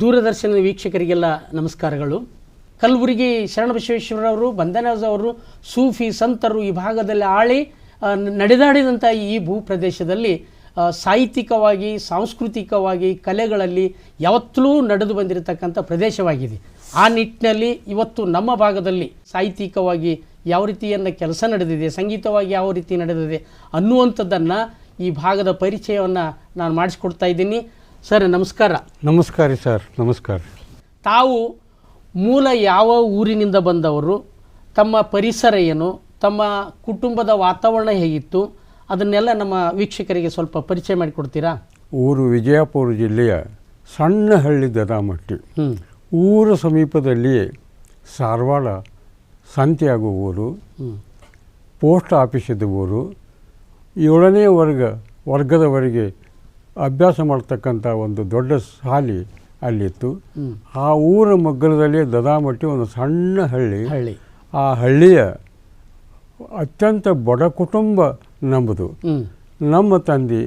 ದೂರದರ್ಶನದ ವೀಕ್ಷಕರಿಗೆಲ್ಲ ನಮಸ್ಕಾರಗಳು. ಕಲಬುರಗಿ ಶರಣಬಸವೇಶ್ವರವರು, ಬಂದನಜ ಅವರು ಸೂಫಿ ಸಂತರು ಈ ಭಾಗದಲ್ಲಿ ಆಳಿ ನಡೆದಾಡಿದಂಥ ಈ ಭೂಪ್ರದೇಶದಲ್ಲಿ ಸಾಹಿತ್ಯಿಕವಾಗಿ, ಸಾಂಸ್ಕೃತಿಕವಾಗಿ, ಕಲೆಗಳಲ್ಲಿ ಯಾವತ್ತೂ ನಡೆದು ಬಂದಿರತಕ್ಕಂಥ ಪ್ರದೇಶವಾಗಿದೆ. ಆ ನಿಟ್ಟಿನಲ್ಲಿ ಇವತ್ತು ನಮ್ಮ ಭಾಗದಲ್ಲಿ ಸಾಹಿತ್ಯಿಕವಾಗಿ ಯಾವ ರೀತಿಯನ್ನು ಕೆಲಸ ನಡೆದಿದೆ, ಸಂಗೀತವಾಗಿ ಯಾವ ರೀತಿ ನಡೆದಿದೆ ಅನ್ನುವಂಥದ್ದನ್ನು ಈ ಭಾಗದ ಪರಿಚಯವನ್ನು ನಾನು ಮಾಡಿಸ್ಕೊಡ್ತಾ ಇದ್ದೀನಿ. ಸರ್ ನಮಸ್ಕಾರ. ನಮಸ್ಕಾರ ಸರ್. ನಮಸ್ಕಾರ. ತಾವು ಮೂಲ ಯಾವ ಊರಿನಿಂದ ಬಂದವರು, ತಮ್ಮ ಪರಿಸರ ಏನು, ತಮ್ಮ ಕುಟುಂಬದ ವಾತಾವರಣ ಹೇಗಿತ್ತು, ಅದನ್ನೆಲ್ಲ ನಮ್ಮ ವೀಕ್ಷಕರಿಗೆ ಸ್ವಲ್ಪ ಪರಿಚಯ ಮಾಡಿಕೊಡ್ತೀರಾ? ಊರು ವಿಜಯಪುರ ಜಿಲ್ಲೆಯ ಸಣ್ಣ ಹಳ್ಳಿ ದದಾಮಟ್ಟಿ. ಊರ ಸಮೀಪದಲ್ಲಿಯೇ ಸಾರವಾಡ ಸಂತೆಯಾಗುವ ಊರು, ಪೋಸ್ಟ್ ಆಫೀಸಿದ ಊರು, 7ನೇ ವರ್ಗದವರೆಗೆ ಅಭ್ಯಾಸ ಮಾಡ್ತಕ್ಕಂಥ ಒಂದು ದೊಡ್ಡ ಶಾಲೆ ಅಲ್ಲಿತ್ತು. ಆ ಊರ ಮಗ್ಗಲದಲ್ಲಿ ದದಾಮಟ್ಟಿ ಒಂದು ಸಣ್ಣ ಹಳ್ಳಿ. ಆ ಹಳ್ಳಿಯ ಅತ್ಯಂತ ಬಡ ಕುಟುಂಬ ನಮ್ಮದು. ನಮ್ಮ ತಂದೆ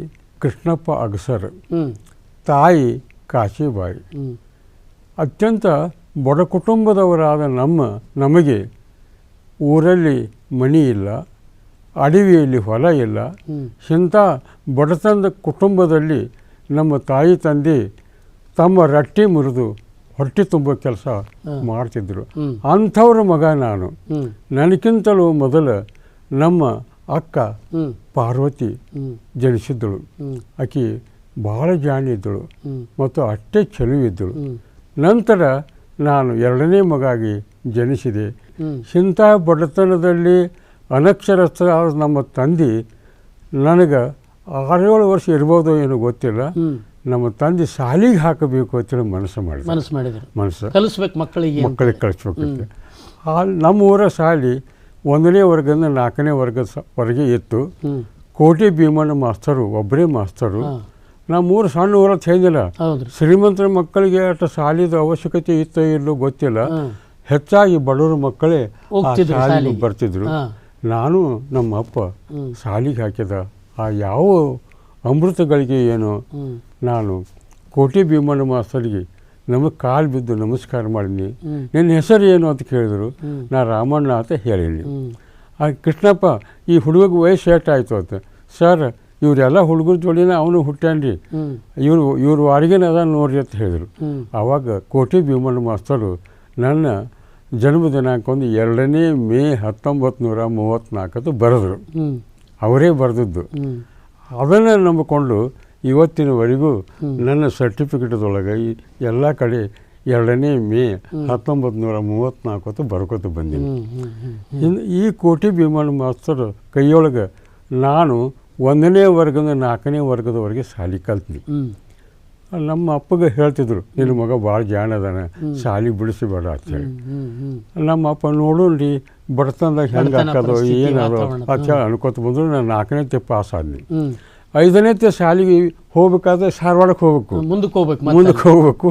ಕೃಷ್ಣಪ್ಪ ಅಗಸರ್, ತಾಯಿ ಕಾಶಿಬಾಯಿ. ಅತ್ಯಂತ ಬಡ ಕುಟುಂಬದವರಾದ ನಮಗೆ ಊರಲ್ಲಿ ಮನೆ ಇಲ್ಲ, ಅಡವಿಯಲ್ಲಿ ಹೊಲ ಇಲ್ಲ. ಇಂಥ ಬಡತನದ ಕುಟುಂಬದಲ್ಲಿ ನಮ್ಮ ತಾಯಿ ತಂದೆ ತಮ್ಮ ರಟ್ಟಿ ಮುರಿದು ಹೊಟ್ಟೆ ತುಂಬ ಕೆಲಸ ಮಾಡ್ತಿದ್ರು. ಅಂಥವ್ರ ಮಗ ನಾನು. ನನಗಿಂತಲೂ ಮೊದಲ ನಮ್ಮ ಅಕ್ಕ ಪಾರ್ವತಿ ಜನಿಸಿದ್ದಳು. ಆಕೆ ಭಾಳ ಜಾಣಿದ್ದಳು ಮತ್ತು ಅಷ್ಟೇ ಚೆಲುವಿದ್ದಳು. ನಂತರ ನಾನು 2ನೇ ಮಗಾಗಿ ಜನಿಸಿದೆ. ಇಂಥ ಬಡತನದಲ್ಲಿ ಅನಕ್ಷರಸ್ಥ ನಮ್ಮ ತಂದೆ ನನಗೆ 6-7 ವರ್ಷ ಇರ್ಬೋದು ಏನೋ ಗೊತ್ತಿಲ್ಲ, ನಮ್ಮ ತಂದೆ ಶಾಲೆಗೆ ಹಾಕಬೇಕು ಅಂತೇಳಿ ಮನಸ್ಸು ಮಾಡಿದ್ರು. ಕಲಿಸ್ಬೇಕು ಮಕ್ಕಳಿಗೆ ಕಳಿಸ್ಬೇಕಂತೆ. ನಮ್ಮ ಊರ ಶಾಲೆ 1ನೇ ವರ್ಗದಿಂದ 4ನೇ ವರ್ಗದವರೆಗೆ ಇತ್ತು. ಕೋಟಿ ಭೀಮಣ್ಣ ಮಾಸ್ತರು ಒಬ್ಬರೇ ಮಾಸ್ತರು. ನಮ್ಮೂರು ಸಣ್ಣ ಊರ ಹೇಳಿಲ್ಲ, ಶ್ರೀಮಂತರ ಮಕ್ಕಳಿಗೆ ಅಷ್ಟು ಶಾಲೆದ ಅವಶ್ಯಕತೆ ಇತ್ತೋ ಇಲ್ಲೋ ಗೊತ್ತಿಲ್ಲ. ಹೆಚ್ಚಾಗಿ ಬಡವರ ಮಕ್ಕಳೇ ಶಾಲೆಗೆ ಬರ್ತಿದ್ರು. ನಾನು ನಮ್ಮ ಅಪ್ಪ ಶಾಲೆಗೆ ಹಾಕಿದ ಆ ಯಾವ ಅಮೃತಗಳಿಗೆ ಏನೋ ನಾನು ಕೋಟಿ ಭೀಮಣ್ಣ ಮಾಸ್ತರಿಗೆ ನಮಗೆ ಕಾಲು ಬಿದ್ದು ನಮಸ್ಕಾರ ಮಾಡೀನಿ. ನಿನ್ನ ಹೆಸರು ಏನು ಅಂತ ಕೇಳಿದ್ರು. ನಾ ರಾಮಣ್ಣ ಅಂತ ಹೇಳೀನಿ. ಆ ಕೃಷ್ಣಪ್ಪ, ಈ ಹುಡುಗಗೆ ವಯಸ್ಸು ಏಟಾಯಿತು ಅಂತ. ಸರ್, ಇವರೆಲ್ಲ ಹುಡುಗರ ಜೋಡಿನ ಅವನು ಹುಟ್ಟ್ಯಾನ್ರಿ, ಇವ್ರ ವಾರಿಗೇನ ಅದ ನೋಡ್ರಿ ಅಂತ ಹೇಳಿದರು. ಆವಾಗ ಕೋಟಿ ಭೀಮಣ್ಣ ಮಾಸ್ತರು ನನ್ನ ಜನ್ಮ ದಿನಾಂಕ 2ನೇ ಮೇ 1934 ಬರೆದ್ರು. ಅವರೇ ಬರೆದದ್ದು. ಅದನ್ನು ನಂಬಿಕೊಂಡು ಇವತ್ತಿನವರೆಗೂ ನನ್ನ ಸರ್ಟಿಫಿಕೇಟದೊಳಗೆ ಎಲ್ಲ ಕಡೆ 2ನೇ ಮೇ 1934 ಬರ್ಕೋತ ಬಂದೀನಿ. ಈ ಕೋಟಿ ಭೀಮಣ್ಣ ಮಾಸ್ತರು ಕೈಯೊಳಗೆ ನಾನು 1ನೇ ವರ್ಗದಿಂದ 4ನೇ ವರ್ಗದವರೆಗೆ ಶಾಲೆ ಕಲ್ತೀನಿ. ನಮ್ಮ ಅಪ್ಪಗೆ ಹೇಳ್ತಿದ್ರು, ನಿನ್ನ ಮಗ ಭಾಳ ಜಾಣ ಅದಾನ, ಶಾಲೆ ಬಿಡಿಸಿಬೇಡ ಅಂತೇಳಿ. ನಮ್ಮ ಅಪ್ಪ ನೋಡೋಣ್ರಿ ಬಡತನದಾಗ ಹೆಂಗೆ ಹಾಕೋದು ಏನದು ಅಂತ ಅನ್ಕೋತ ಬಂದರು. ನಾನು 4ನೇ ಪಾಸ್ ಆದ್ನಿ. 5ನೇ ಶಾಲೆಗೆ ಹೋಗ್ಬೇಕಾದ್ರೆ ಸಾರವಾಡಕ್ಕೆ ಹೋಗ್ಬೇಕು, ಮುಂದಕ್ಕೆ ಹೋಗ್ಬೇಕು.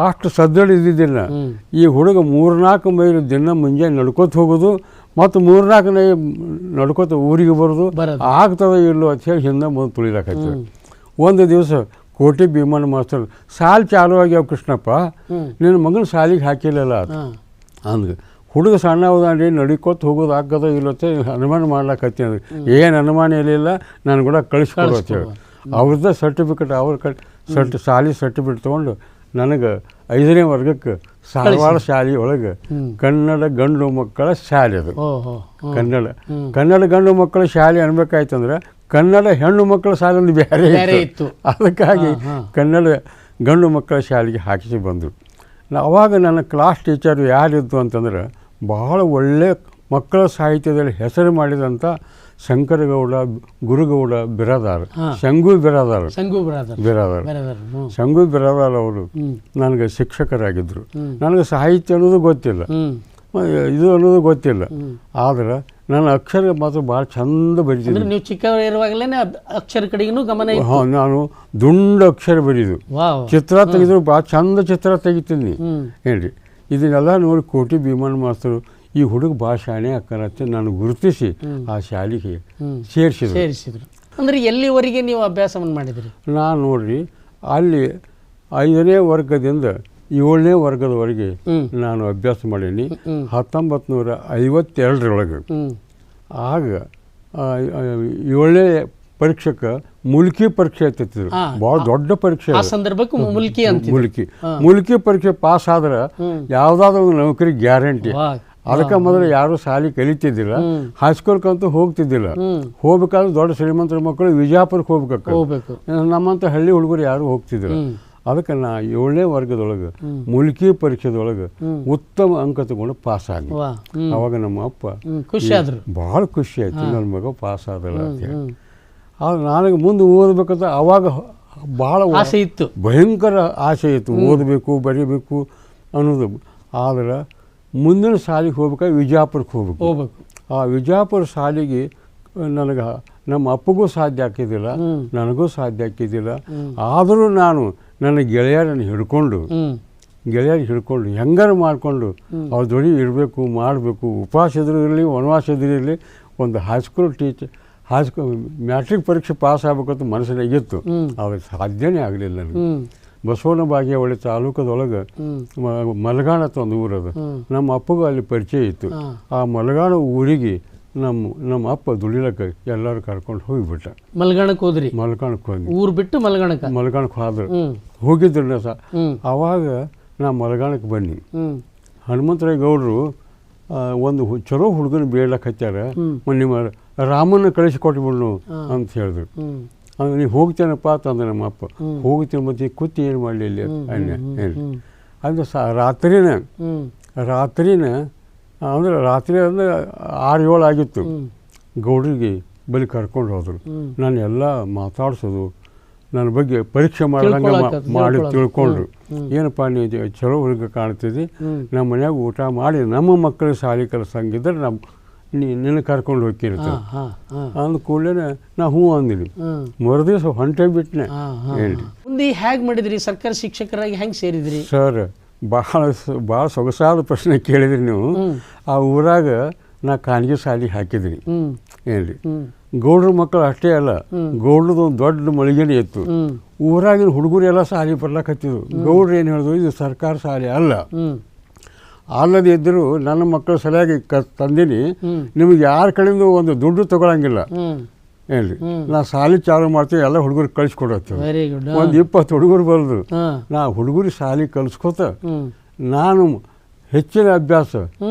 ಅಷ್ಟು ಸದ್ದಳ ಇದ್ದಿದ್ದಿಲ್ಲ. ಈ ಹುಡುಗ 3-4 ಮೈಲು ದಿನ ಮುಂಜಾನೆ ನಡ್ಕೋತ ಹೋಗೋದು ಮತ್ತು 3-4 ನಡ್ಕೋತ ಊರಿಗೆ ಬರೋದು ಆಗ್ತದ ಇಲ್ಲೋ ಅಂತ ಹೇಳಿ ಹಿಂದೆ ಮುಂದೆ ತುಳಿಲಾಕೈತೆ. ಒಂದು ದಿವಸ ಕೋಟಿ ಭೀಮಣ್ಣ ಮಾಸ್ತರ್, ಶಾಲೆ ಚಾಲು ಆಗ್ಯಾವ ಕೃಷ್ಣಪ್ಪ, ನಿನ್ನ ಮಗನ ಶಾಲೆಗೆ ಹಾಕಿಲ್ಲಲ್ಲ ಅಂದ್ಗೆ. ಹುಡುಗ ಸಣ್ಣ ಹೋದಾನ್ರಿ, ನಡಿಕೋತ ಹೋಗೋದು ಆಗ್ಗದ ಇಲ್ಲತ್ತೆ ಅನುಮಾನ ಮಾಡ್ಲಾಕತ್ತಿ ಅಂದ್ರೆ. ಏನು ಅನುಮಾನ ಇರಲಿಲ್ಲ, ನಾನು ಕೂಡ ಕಳಿಸ್ಕೊಡು ಅಂತ ಹೇಳಿ ಅವ್ರದ್ದ ಸರ್ಟಿಫಿಕೇಟ್ ಶಾಲೆ ಸರ್ಟಿಫಿಕೇಟ್ ತೊಗೊಂಡು ನನಗೆ 5ನೇ ವರ್ಗಕ್ಕೆ ಸಾರವಾಡ ಶಾಲೆ ಒಳಗೆ ಕನ್ನಡ ಗಂಡು ಮಕ್ಕಳ ಶಾಲೆ. ಅದು ಕನ್ನಡ ಗಂಡು ಮಕ್ಕಳ ಶಾಲೆ ಅನ್ಬೇಕಾಯ್ತಂದ್ರೆ ಕನ್ನಡ ಹೆಣ್ಣು ಮಕ್ಕಳ ಶಾಲೆ ಒಂದು ಬೇರೆ ಇತ್ತು. ಅದಕ್ಕಾಗಿ ಕನ್ನಡ ಗಂಡು ಮಕ್ಕಳ ಶಾಲೆಗೆ ಹಾಕಿಸಿ ಬಂದರು. ಅವಾಗ ನನ್ನ ಕ್ಲಾಸ್ ಟೀಚರು ಯಾರಿದ್ದು ಅಂತಂದ್ರೆ ಬಹಳ ಒಳ್ಳೆ ಮಕ್ಕಳ ಸಾಹಿತ್ಯದಲ್ಲಿ ಹೆಸರು ಮಾಡಿದಂಥ ಶಂಕರಗೌಡ ಗುರುಗೌಡ ಬಿರಾದಾರ್, ಶಂಗು ಬಿರಾದಾರ್ ಅವರು ನನಗೆ ಶಿಕ್ಷಕರಾಗಿದ್ದರು. ನನಗೆ ಸಾಹಿತ್ಯ ಅನ್ನೋದು ಗೊತ್ತಿಲ್ಲ, ಇದು ಅನ್ನೋದು ಗೊತ್ತಿಲ್ಲ. ಆದ್ರೆ ನನ್ನ ಅಕ್ಷರ ಮಾತ್ರ ಭಾಳ ಚಂದ ಬರೀತಿದ್ದೆ. ನೀವು ಚಿಕ್ಕವರಿರುವಾಗಲೇ ಅಕ್ಷರ ಕಡೆಗೂ ಗಮನ? ನಾನು ದುಂಡು ಅಕ್ಷರ ಬರೀದು, ಚಿತ್ರ ತೆಗೆದ್ರು ಭಾಳ ಚಂದ ಚಿತ್ರ ತೆಗಿತೀನಿ ಏನ್ರಿ. ಇದನ್ನೆಲ್ಲ ನೋಡಿ ಕೋಟಿ ಭೀಮಣ್ಣ ಮಾಸ್ತರು ಈ ಹುಡುಗ ಭಾಳ ಶಾಣೆ ಅಕ್ಕನತ್ತೆ ನಾನು ಗುರುತಿಸಿ ಆ ಶಾಲೆಗೆ ಸೇರಿಸಿದ್ರು. ಅಂದರೆ ಎಲ್ಲಿವರೆಗೆ ನೀವು ಅಭ್ಯಾಸವನ್ನು ಮಾಡಿದ್ರಿ? ನಾನು ನೋಡ್ರಿ ಅಲ್ಲಿ 5ನೇ ವರ್ಗದಿಂದ 7ನೇ ವರ್ಗದವರೆಗೆ ನಾನು ಅಭ್ಯಾಸ ಮಾಡೀನಿ 1952ರೊಳಗೆ. ಆಗ 7ನೇ ಪರೀಕ್ಷೆಗೆ ಮುಲ್ಕಿ ಪರೀಕ್ಷೆ ಆಗ್ತಿತ್ತು, ಭಾಳ ದೊಡ್ಡ ಪರೀಕ್ಷೆ. ಮುಲ್ಕಿ ಪರೀಕ್ಷೆ ಪಾಸ್ ಆದ್ರೆ ಯಾವುದಾದ್ರೂ ಒಂದು ನೌಕರಿ ಗ್ಯಾರಂಟಿ. ಅದಕ್ಕೆ ಮೊದಲು ಯಾರು ಶಾಲೆ ಕಲಿತಿದ್ದಿಲ್ಲ, ಹೈಸ್ಕೂಲ್ಕಂತೂ ಹೋಗ್ತಿದ್ದಿಲ್ಲ. ಹೋಗ್ಬೇಕಾದ್ರೆ ದೊಡ್ಡ ಶ್ರೀಮಂತರ ಮಕ್ಕಳು ವಿಜಯಪುರಕ್ಕೆ ಹೋಗ್ಬೇಕು, ನಮ್ಮಂಥ ಹಳ್ಳಿ ಹುಡುಗರು ಯಾರು ಹೋಗ್ತಿದ್ದಿಲ್ಲ. ಅದಕ್ಕೆ ನಾ 7ನೇ ವರ್ಗದೊಳಗೆ ಮುಲ್ಕಿ ಪರೀಕ್ಷೆದೊಳಗೆ ಉತ್ತಮ ಅಂಕ ತಗೊಂಡು ಪಾಸ್ ಆಗಿ. ಅವಾಗ ನಮ್ಮ ಅಪ್ಪ ಭಾಳ ಖುಷಿ ಆಯ್ತು, ನನ್ನ ಮಗ ಪಾಸ್ ಆದಲ್ಲ ಅಂತ ಹೇಳಿ. ಆದ್ರೆ ನನಗೆ ಮುಂದೆ ಓದಬೇಕಂತ ಅವಾಗ ಭಾಳ ಆಸೆ ಇತ್ತು, ಭಯಂಕರ ಆಸೆ ಇತ್ತು, ಓದಬೇಕು ಬರೀಬೇಕು ಅನ್ನೋದು. ಆದ್ರೆ ಮುಂದಿನ ಶಾಲೆಗೆ ಹೋಗ್ಬೇಕಾದ್ರೆ ವಿಜಯಪುರಕ್ಕೆ ಹೋಗ್ಬೇಕು. ಆ ವಿಜಯಪುರ ಶಾಲೆಗೆ ನನಗೆ ನಮ್ಮ ಅಪ್ಪಗೂ ಸಾಧ್ಯ ಆಗ್ತಿದ್ದಿಲ್ಲ, ನನಗೂ ಸಾಧ್ಯ ಆಗ್ತಿದ್ದಿಲ್ಲ. ಆದರೂ ನಾನು ನನ್ನ ಗೆಳೆಯರನ್ನು ಹಿಡ್ಕೊಂಡು ಹೆಂಗಾರು ಮಾಡಿಕೊಂಡು ಅವ್ರ ಜೋಡಿ ಇರಬೇಕು, ಮಾಡಬೇಕು. ಉಪವಾಸ ಎದುರು ಇರಲಿ, ವನವಾಸ ಎದುರು ಇರಲಿ, ಒಂದು ಹೈಸ್ಕೂಲ್ ಮ್ಯಾಟ್ರಿಕ್ ಪರೀಕ್ಷೆ ಪಾಸ್ ಆಗ್ಬೇಕಂತ ಮನಸ್ಸಿನಾಗಿತ್ತು. ಅವಾಗ ಸಾಧ್ಯನೇ ಆಗಲಿಲ್ಲ ನನಗೆ. ಬಸವನ ಬಾಗೇವಾಡಿ ತಾಲೂಕದೊಳಗೆ ಮಲಗಾಣ ಅಂತ ಒಂದು ಊರದು. ನಮ್ಮ ಅಪ್ಪಗೂ ಅಲ್ಲಿ ಪರಿಚಯ ಇತ್ತು. ಆ ಮಲಗಾಣ ಊರಿಗೆ ನಮ್ಮ ಅಪ್ಪ ದುಡಿಲಕ್ಕೆ ಎಲ್ಲರೂ ಕರ್ಕೊಂಡು ಹೋಗಿಬಿಟ್ಟ. ಮಲಗಾಣಕ್ಕೆ ಹೋದ್ರಿ? ಮಲಗಾಣಕ್ಕೆ ಹೋಗಿ ಊರು ಬಿಟ್ಟು ಮಲಗಾಣಕ್ಕೆ ಹೋದ್ರು. ಹೋಗಿದ್ರು ಸಹ. ಆವಾಗ ನಾ ಮಲಗಾಣಕ್ಕೆ ಬನ್ನಿ. ಹನುಮಂತರಾಯ ಗೌಡರು ಒಂದು ಚಲೋ ಹುಡುಗನ ಬೇಡಕ್ಕೆ ಹಚ್ಚಾರ, ನಿಮ್ಮ ರಾಮನ್ನ ಕಳಿಸಿಕೊಟ್ಬಿಡ್ನು ಅಂತ ಹೇಳಿದ್ರು. ನೀವು ಹೋಗ್ತೇನಪ್ಪ ಅಂತಂದ್ರೆ ನಮ್ಮ ಅಪ್ಪ. ಹೋಗ್ತೇನೆ ಮತ್ತೆ ಕೂತಿ ಏನು ಮಾಡಲಿ ಇಲ್ಲಿ ಅನ್ಯ ಹೇಳಿ. ಅದು ರಾತ್ರಿನ ಅಂದರೆ ರಾತ್ರಿ ಅಂದರೆ 6-7 ಆಗಿತ್ತು. ಗೌಡ್ರಿಗೆ ಬಳಿ ಕರ್ಕೊಂಡು ಹೋದರು. ನಾನು ಎಲ್ಲ ಮಾತಾಡ್ಸೋದು, ನನ್ನ ಬಗ್ಗೆ ಪರೀಕ್ಷೆ ಮಾಡಿ ತಿಳ್ಕೊಂಡ್ರು. ಏನಪ್ಪ ನೀವು ಚಲೋ ಹುಡುಗ ಕಾಣ್ತಿದ್ದಿ, ನಮ್ಮ ಮನ್ಯಾಗ ಊಟ ಮಾಡಿ ನಮ್ಮ ಮಕ್ಕಳ ಶಾಲೆ ಕಲಿಸಂಗಿದ್ರೆ ನಿನ್ನ ಕರ್ಕೊಂಡು ಹೋಗ್ತಿರ್ತಾರೆ ಅಂದ ಕೂಡಲೇ ನಾ ಹ್ಞೂ ಅಂದಿನಿ. ಮರುದಿವಸ ಹೊಂಟೆ ಬಿಟ್ಟನೆ. ಹೇಳಿ ಮುಂದೆ ಹೇಗೆ ಮಾಡಿದ್ರಿ? ಸರ್ಕಾರಿ ಶಿಕ್ಷಕರಾಗಿ ಹೆಂಗೆ ಸೇರಿದ್ರಿ? ಸರ್, ಭಾಳ ಸೊಗಸಾದ ಪ್ರಶ್ನೆ ಕೇಳಿದ್ರಿ ನೀವು. ಆ ಊರಾಗ ನಾ ಖಾನಗಿ ಶಾಲೆಗೆ ಹಾಕಿದ್ರಿ. ಏನ್ರಿ, ಗೌಡ್ರ ಮಕ್ಕಳು ಅಷ್ಟೇ ಅಲ್ಲ, ಗೌಡ್ರದ್ದು ಒಂದು ದೊಡ್ಡ ಮಳಿಗೆನೇ ಇತ್ತು. ಊರಾಗಿನ ಹುಡುಗರು ಎಲ್ಲ ಶಾಲೆ ಬರ್ಲಕತ್ತಿದ್ರು. ಗೌಡ್ರು ಏನು ಹೇಳಿದ್ರು, ಇದು ಸರ್ಕಾರ ಶಾಲೆ ಅಲ್ಲದೇ ಇದ್ದರೂ ನನ್ನ ಮಕ್ಕಳ ಸರಿಯಾಗಿ ತಂದೀನಿ, ನಿಮಗೆ ಯಾರ ಕಡೆಯಿಂದ ಒಂದು ದುಡ್ಡು ತಗೊಳಂಗಿಲ್ಲ. ಏನ್ರಿ, ನಾ ಶಾಲೆ ಚಾಲು ಮಾಡ್ತೀವಿ, ಎಲ್ಲ ಹುಡುಗರು ಕಳಿಸ್ಕೊಡತ್ತೀವಿ. ಒಂದು 20 ಹುಡುಗರು ಬರೋದು. ನಾ ಹುಡುಗರು ಶಾಲೆ ಕಲಿಸ್ಕೋತ ನಾನು ಹೆಚ್ಚಿನ ಅಭ್ಯಾಸ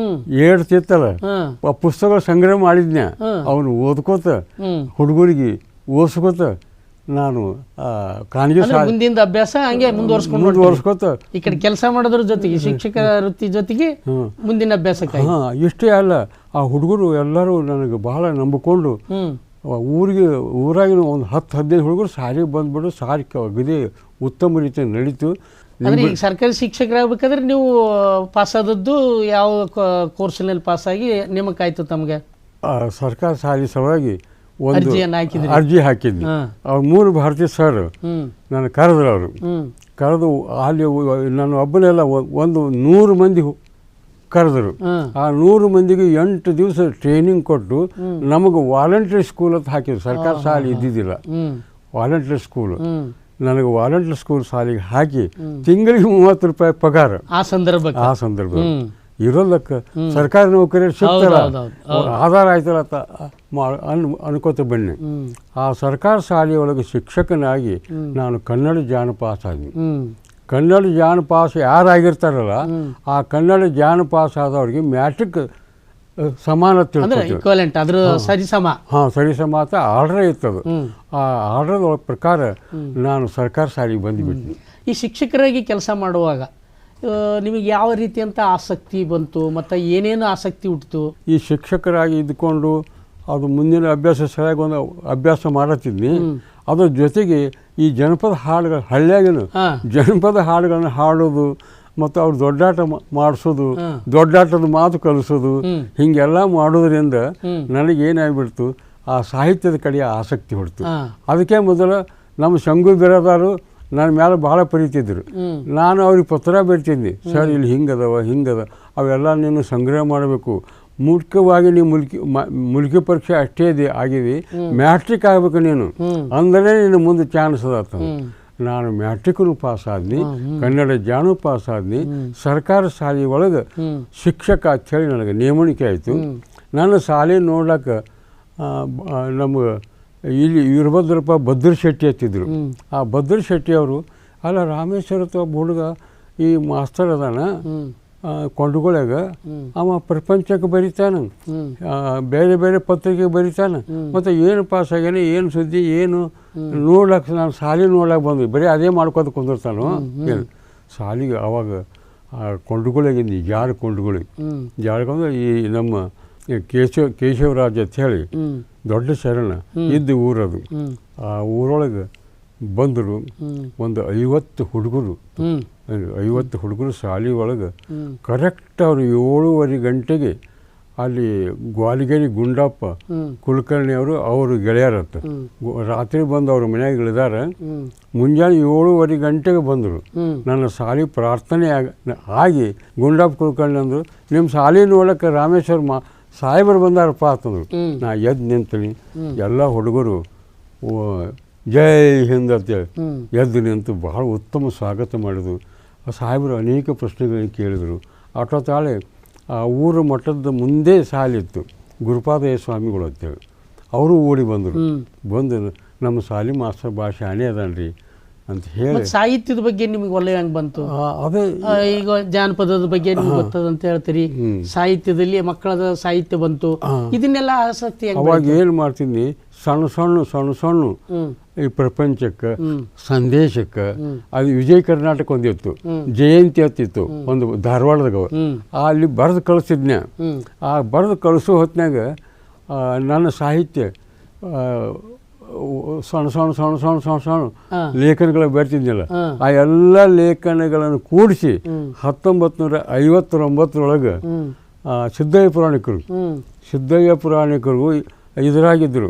ಹೇಳ್ತಿತ್ತಲ್ಲ, ಪುಸ್ತಕಗಳು ಸಂಗ್ರಹ ಮಾಡಿದ್ನ, ಅವನು ಓದ್ಕೋತ ಹುಡುಗರಿಗೆ ಓದಿಸ್ಕೋತ ನಾನು ಖಾನಗಿ ಮುಂದಿನ ಅಭ್ಯಾಸ ಹಂಗೆ ಮುಂದುವರ್ಸ್ಕೋತ ಈ ಕಡೆ ಕೆಲಸ ಮಾಡೋದ್ರ ಜೊತೆಗೆ ಶಿಕ್ಷಕರ ವೃತ್ತಿ ಜೊತೆಗೆ ಮುಂದಿನ ಅಭ್ಯಾಸಕ್ಕೆ. ಇಷ್ಟೇ ಅಲ್ಲ, ಆ ಹುಡುಗರು ಎಲ್ಲರೂ ನನಗೆ ಬಹಳ ನಂಬಿಕೊಂಡು ಊರಾಗಿನ ಒಂದು 10-15 ಹುಡುಗರು ಶಾಲೆಗೆ ಬಂದ್ಬಿಟ್ಟು ಶಾಲೆ ಅಗದಿ ಉತ್ತಮ ರೀತಿಯಲ್ಲಿ ನಡೀತು. ಅಂದರೆ ಈಗ ಸರ್ಕಾರಿ ಶಿಕ್ಷಕರಾಗಬೇಕಾದ್ರೆ ನೀವು ಪಾಸ್ ಆದದ್ದು ಯಾವ ಕೋರ್ಸಿನಲ್ಲಿ ಪಾಸಾಗಿ ನೇಮಕ ಆಯಿತು ತಮಗೆ? ಸರ್ಕಾರ ಶಾಲೆ ಸಲುವಾಗಿ ಒಂದು ಅರ್ಜಿ ಹಾಕಿದ್ವಿ. ಅವ್ರು 3 ಭಾರತೀಯ ಸರ್ ನಾನು ಕರೆದ್ರು. ಅವರು ಕರೆದು ಅಲ್ಲಿ ನಾನು ಒಬ್ಬನೆಲ್ಲ ಒಂದು 100 ಮಂದಿ ಕರೆದರು. ಆ 100 ಮಂದಿಗೆ 8 ದಿವಸ ಟ್ರೈನಿಂಗ್ ಕೊಟ್ಟು ನಮಗೆ ವಾಲಂಟ್ರಿ ಸ್ಕೂಲ್ ಅಂತ ಹಾಕಿದ್ರು. ಸರ್ಕಾರ ಶಾಲೆ ಇದ್ದಿದ್ದಿಲ್ಲ, ವಾಲಂಟ್ರಿ ಸ್ಕೂಲ್. ನನಗೆ ವಾಲಂಟ್ರಿ ಸ್ಕೂಲ್ ಶಾಲೆಗೆ ಹಾಕಿ ತಿಂಗಳಿಗೆ 30 ರೂಪಾಯಿ ಪಗಾರ. ಆ ಸಂದರ್ಭ ಇರೋದಕ್ಕೆ ಸರ್ಕಾರಿ ನೌಕರಿ ಸಿಗ್ತಾರ, ಆಧಾರ ಆಯ್ತಲ್ಲ ಅಂತ ಅನ್ಕೋತ ಬನ್ನಿ. ಆ ಸರ್ಕಾರ ಶಾಲೆಯೊಳಗೆ ಶಿಕ್ಷಕನಾಗಿ ನಾನು ಕನ್ನಡ ಜಾನಪಾಸ್ ಆದ್ನಿ. ಕನ್ನಡ ಜಾನಪಾಸ್ ಯಾರಾಗಿರ್ತಾರಲ್ಲ, ಆ ಕನ್ನಡ ಜಾನಪಾಸ್ ಆದವ್ರಿಗೆ ಮ್ಯಾಟ್ರಿಕ್ ಸಮಾನ ಸರಿಸಮ ಅಂತ ಆರ್ಡರ್ ಇರ್ತದೆ. ಆ ಆರ್ಡರ್ ಪ್ರಕಾರ ನಾನು ಸರ್ಕಾರ ಶಾಲೆಗೆ ಬಂದುಬಿಟ್ಟು. ಈ ಶಿಕ್ಷಕರಾಗಿ ಕೆಲಸ ಮಾಡುವಾಗ ನಿಮಗೆ ಯಾವ ರೀತಿಯಂಥ ಆಸಕ್ತಿ ಬಂತು ಮತ್ತು ಏನೇನು ಆಸಕ್ತಿ ಹುಟ್ಟಿತು? ಈ ಶಿಕ್ಷಕರಾಗಿ ಇದ್ಕೊಂಡು ಅದು ಮುಂದಿನ ಅಭ್ಯಾಸ ಸರಿಯಾಗಿ ಒಂದು ಅಭ್ಯಾಸ ಮಾಡತ್ತಿದ್ನಿ. ಅದ್ರ ಜೊತೆಗೆ ಈ ಜನಪದ ಹಾಡುಗಳು, ಹಳ್ಳಿಯಾಗಿನ ಜನಪದ ಹಾಡುಗಳನ್ನು ಹಾಡೋದು ಮತ್ತು ಅವ್ರು ದೊಡ್ಡಾಟ ಮಾಡಿಸೋದು, ದೊಡ್ಡಾಟದ ಮಾತು ಕಲಿಸೋದು, ಹೀಗೆಲ್ಲ ಮಾಡೋದ್ರಿಂದ ನನಗೇನಾಗ್ಬಿಡ್ತು, ಆ ಸಾಹಿತ್ಯದ ಕಡೆ ಆಸಕ್ತಿ ಹೊಡ್ತು. ಅದಕ್ಕೆ ಮೊದಲು ನಮ್ಮ ಶಂಗು ಬಿರಾದಾರು ನನ್ನ ಮೇಲೆ ಭಾಳ ಬರೀತಿದ್ರು. ನಾನು ಅವ್ರಿಗೆ ಪತ್ರ ಬರೀತಿದ್ದೆ, ಸರ್ ಇಲ್ಲಿ ಹಿಂಗದ ಅವೆಲ್ಲ ನೀನು ಸಂಗ್ರಹ ಮಾಡಬೇಕು. ಮುಖ್ಯವಾಗಿ ನೀವು ಮುಲ್ಕಿ ಪರೀಕ್ಷೆ ಅಷ್ಟೇ ಆಗಿದೆ, ಮ್ಯಾಟ್ರಿಕ್ ಆಗಬೇಕು ನೀನು, ಅಂದರೆ ನೀನು ಮುಂದೆ ಚಾನ್ಸ್ ಅದ. ನಾನು ಮ್ಯಾಟ್ರಿಕ್ನು ಪಾಸ್ ಆದ್ನಿ, ಕನ್ನಡ ಜಾನು ಪಾಸ್ ಆದ್ನಿ, ಸರ್ಕಾರ ಶಾಲೆ ಒಳಗೆ ಶಿಕ್ಷಕ ಅಂಥೇಳಿ ನನಗೆ ನೇಮಣಿಕೆ ಆಯಿತು. ನನ್ನ ಶಾಲೆ ನೋಡ್ಲಿಕ್ಕೆ ನಮ್ಗೆ ಇಲ್ಲಿ ವೀರಭದ್ರಪ್ಪ ಭದ್ರ ಶೆಟ್ಟಿ ಹತ್ತಿದ್ರು. ಆ ಭದ್ರ ಶೆಟ್ಟಿ ಅವರು ಅಲ್ಲ ರಾಮೇಶ್ವರ ಒಬ್ಬ ಹುಡುಗ ಈ ಮಾಸ್ತರ್ ಅದಾನ ಕೊಂಡಗೊಳಗ, ಅವ ಪ್ರಪಂಚಕ್ಕೆ ಬರೀತಾನ, ಬೇರೆ ಬೇರೆ ಪತ್ರಿಕೆ ಬರೀತಾನ, ಮತ್ತು ಏನು ಪಾಸ್ ಆಗ್ಯಾನ, ಏನು ಸುದ್ದಿ, ಏನು ನೋಡ್ಲಕ್ಕೆ ನಾನು ಶಾಲೆ ನೋಡ್ಲಕ್ಕೆ ಬಂದ್ವಿ, ಬರೀ ಅದೇ ಮಾಡ್ಕೊತ ಕುಂದಿರ್ತಾನು. ಏನು ಶಾಲೆಗೆ ಅವಾಗ ಕೊಂಡಗೊಳಗಿಂದ ಜಾರು ಕೊಂಡಗೊಳಿ ಜಾರ್ಕೊಂಡು ಈ ನಮ್ಮ ಕೇಶವರಾಜ್ ಅಂತ ಹೇಳಿ ದೊಡ್ಡ ಶರಣ ಇದ್ದು ಊರದು. ಆ ಊರೊಳಗೆ ಬಂದರು ಒಂದು 50 ಹುಡುಗರು, 50 ಹುಡುಗರು ಶಾಲೆ ಒಳಗೆ ಕರೆಕ್ಟ್ ಅವರು 7:30 ಗಂಟೆಗೆ ಅಲ್ಲಿ ಗ್ವಾಲಿಗೇರಿ ಗುಂಡಪ್ಪ ಕುಲಕರ್ಣಿ ಅವರು ಗೆಳೆಯರತ್ತ ರಾತ್ರಿ ಬಂದು ಅವ್ರ ಮನೆಯಾಗ ಇಳಿದಾರ. ಮುಂಜಾನೆ 7:30 ಗಂಟೆಗೆ ಬಂದರು. ನನ್ನ ಶಾಲೆ ಪ್ರಾರ್ಥನೆ ಆಗಿ ಗುಂಡಪ್ಪ ಕುಲಕರ್ಣಿ ಅಂದರು, ನಿಮ್ಮ ಶಾಲೆ ನೋಡಕ್ಕೆ ರಾಮೇಶ್ವರ ಸಾಹೇಬರು ಬಂದಾರಪ್ಪ ಅಂತಂದ್ರು. ನಾ ಎದ್ದು ನಿಂತೀನಿ. ಎಲ್ಲ ಹುಡುಗರು ಜೈ ಹಿಂದ್ ಅಂತೇಳಿ ಎದ್ದು ನಿಂತು ಭಾಳ ಉತ್ತಮ ಸ್ವಾಗತ ಮಾಡಿದ್ರು. ಆ ಸಾಹೇಬರು ಅನೇಕ ಪ್ರಶ್ನೆಗಳನ್ನು ಕೇಳಿದರು. ತಾಳೆ ಆ ಊರ ಮಠದ ಮುಂದೆ ಶಾಲಿತ್ತು, ಗುರುಪಾದಯ್ಯ ಸ್ವಾಮಿಗಳು ಅಂತೇಳಿ. ಅವರು ಓಡಿ ಬಂದರು. ಬಂದು ನಮ್ಮ ಶಾಲೆ ಮಾಸ್ತರ್ ಭಾಳ ಶಾಣೆ ಅದಾನ್ರಿ ಅಂತ ಹೇಳಿ. ಸಾಹಿತ್ಯದ ಬಗ್ಗೆ ನಿಮಗೆ ಒಳ್ಳೆ ಹೆಂಗೆ ಬಂತು? ಅದೇ ಈಗ ಜಾನಪದದ ಬಗ್ಗೆ ನಿಮ್ಗೆ ಗೊತ್ತದ ಅಂತ ಹೇಳ್ತೀರಿ, ಸಾಹಿತ್ಯದಲ್ಲಿ ಮಕ್ಕಳದ ಸಾಹಿತ್ಯ ಬಂತು, ಇದನ್ನೆಲ್ಲ ಆಸಕ್ತಿ. ಅವಾಗ ಏನು ಮಾಡ್ತೀನಿ, ಸಣ್ಣ ಈ ಪ್ರಪಂಚಕ್ಕೆ ಸಂದೇಶಕ್ಕೆ ಅದು ವಿಜಯ ಕರ್ನಾಟಕ ಒಂದಿತ್ತು, ಜಯಂತಿ ಹತ್ತಿತ್ತು ಒಂದು ಧಾರವಾಡದಾಗ, ಅಲ್ಲಿ ಬರೆದು ಕಳಿಸಿದ್ನ. ಆ ಬರೆದು ಕಳಿಸೋ ಹೊತ್ತಿನಾಗ ನನ್ನ ಸಾಹಿತ್ಯ ಸಣ್ಣ ಲೇಖನಗಳು ಬರ್ತಿದ್ನಲ್ಲ, ಆ ಎಲ್ಲ ಲೇಖನಗಳನ್ನು ಕೂಡಿಸಿ 1959 ಸಿದ್ದಯ್ಯ ಪುರಾಣಿಕರು ಇದರಾಗಿದ್ದರು,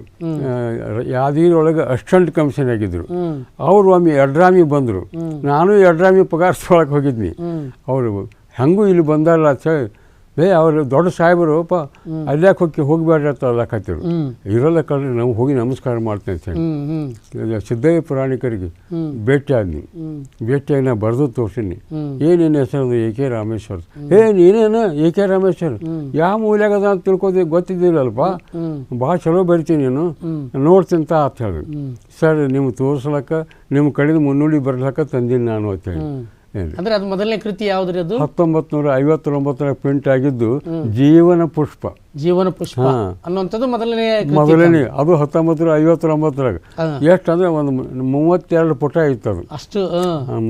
ಯಾದಗಿರಿ ಒಳಗೆ ಅಸಿಸ್ಟೆಂಟ್ ಕಮಿಷನ್ ಆಗಿದ್ದರು. ಅವರು ಒಮ್ಮೆ ಯಡ್ರಾಮಿ ಬಂದರು. ನಾನು ಯಡ್ರಾಮಿ ಪಗಾರ್ಸೊಳಗೆ ಹೋಗಿದ್ನಿ. ಅವರು ಹೆಂಗೂ ಇಲ್ಲಿ ಬಂದಾರಲ್ಲ ಅಂತ ಹೇಳಿ, ಅವರು ದೊಡ್ಡ ಸಾಹೇಬರು ಅಲ್ಯಾಕೆ ಹೋಗ್ಬೇಡ್ರಿ ಅಂತ ಅಲ್ಲಕತ್ತಿರು. ಇರೋಲ್ಲ ಕಳ್ರಿ, ನಾವು ಹೋಗಿ ನಮಸ್ಕಾರ ಮಾಡ್ತೇನೆ ಅಂತ ಹೇಳಿ ಸಿದ್ದಯ್ಯ ಪುರಾಣಿಕರಿಗೆ ಭೇಟಿಯಾದ್ನಿ. ಭೇಟಿಯಾಗಿ ನಾ ಬರೆದು ತೋರಿಸಿನಿ. ಏನೇನು ಹೆಸರು? A K Rameswar. ನೀನೇನು ಎ ಕೆ ರಾಮೇಶ್ವರ್ ಯಾವ ಮೂಲ್ಯಾಗದ ಅಂತ ತಿಳ್ಕೋದಿ ಗೊತ್ತಿದ್ದಿಲ್ಲಲ್ಪ, ಭಾಳ ಚಲೋ ಬರಿತೀನಿ ನೀನು, ನೋಡ್ತಿಂತ ಅಂತ ಹೇಳಿ. ಸರ್ ನಿಮ್ಗೆ ತೋರಿಸ್ಲಕ್ಕ ನಿಮ್ಮ ಕಡೆದು ಮುನ್ನುಡಿ ಬರ್ಲಕ್ಕ ತಂದೀನಿ ನಾನು ಅಂತ ಹೇಳಿ. ಅಂದ್ರೆ ಅದು ಮೊದಲನೇ ಕೃತಿ ಯಾವ್ದ್ರಿ? ಅದು 1959 ಪ್ರಿಂಟ್ ಆಗಿದ್ದು ಜೀವನ ಪುಷ್ಪ ಅನ್ನುವಂಥದ್ದು ಮೊದಲನೇ. ಅದು 1959 ಎಷ್ಟಂದ್ರೆ ಒಂದು 32 ಪುಟ ಇತ್ತು. ಅದು ಅಷ್ಟು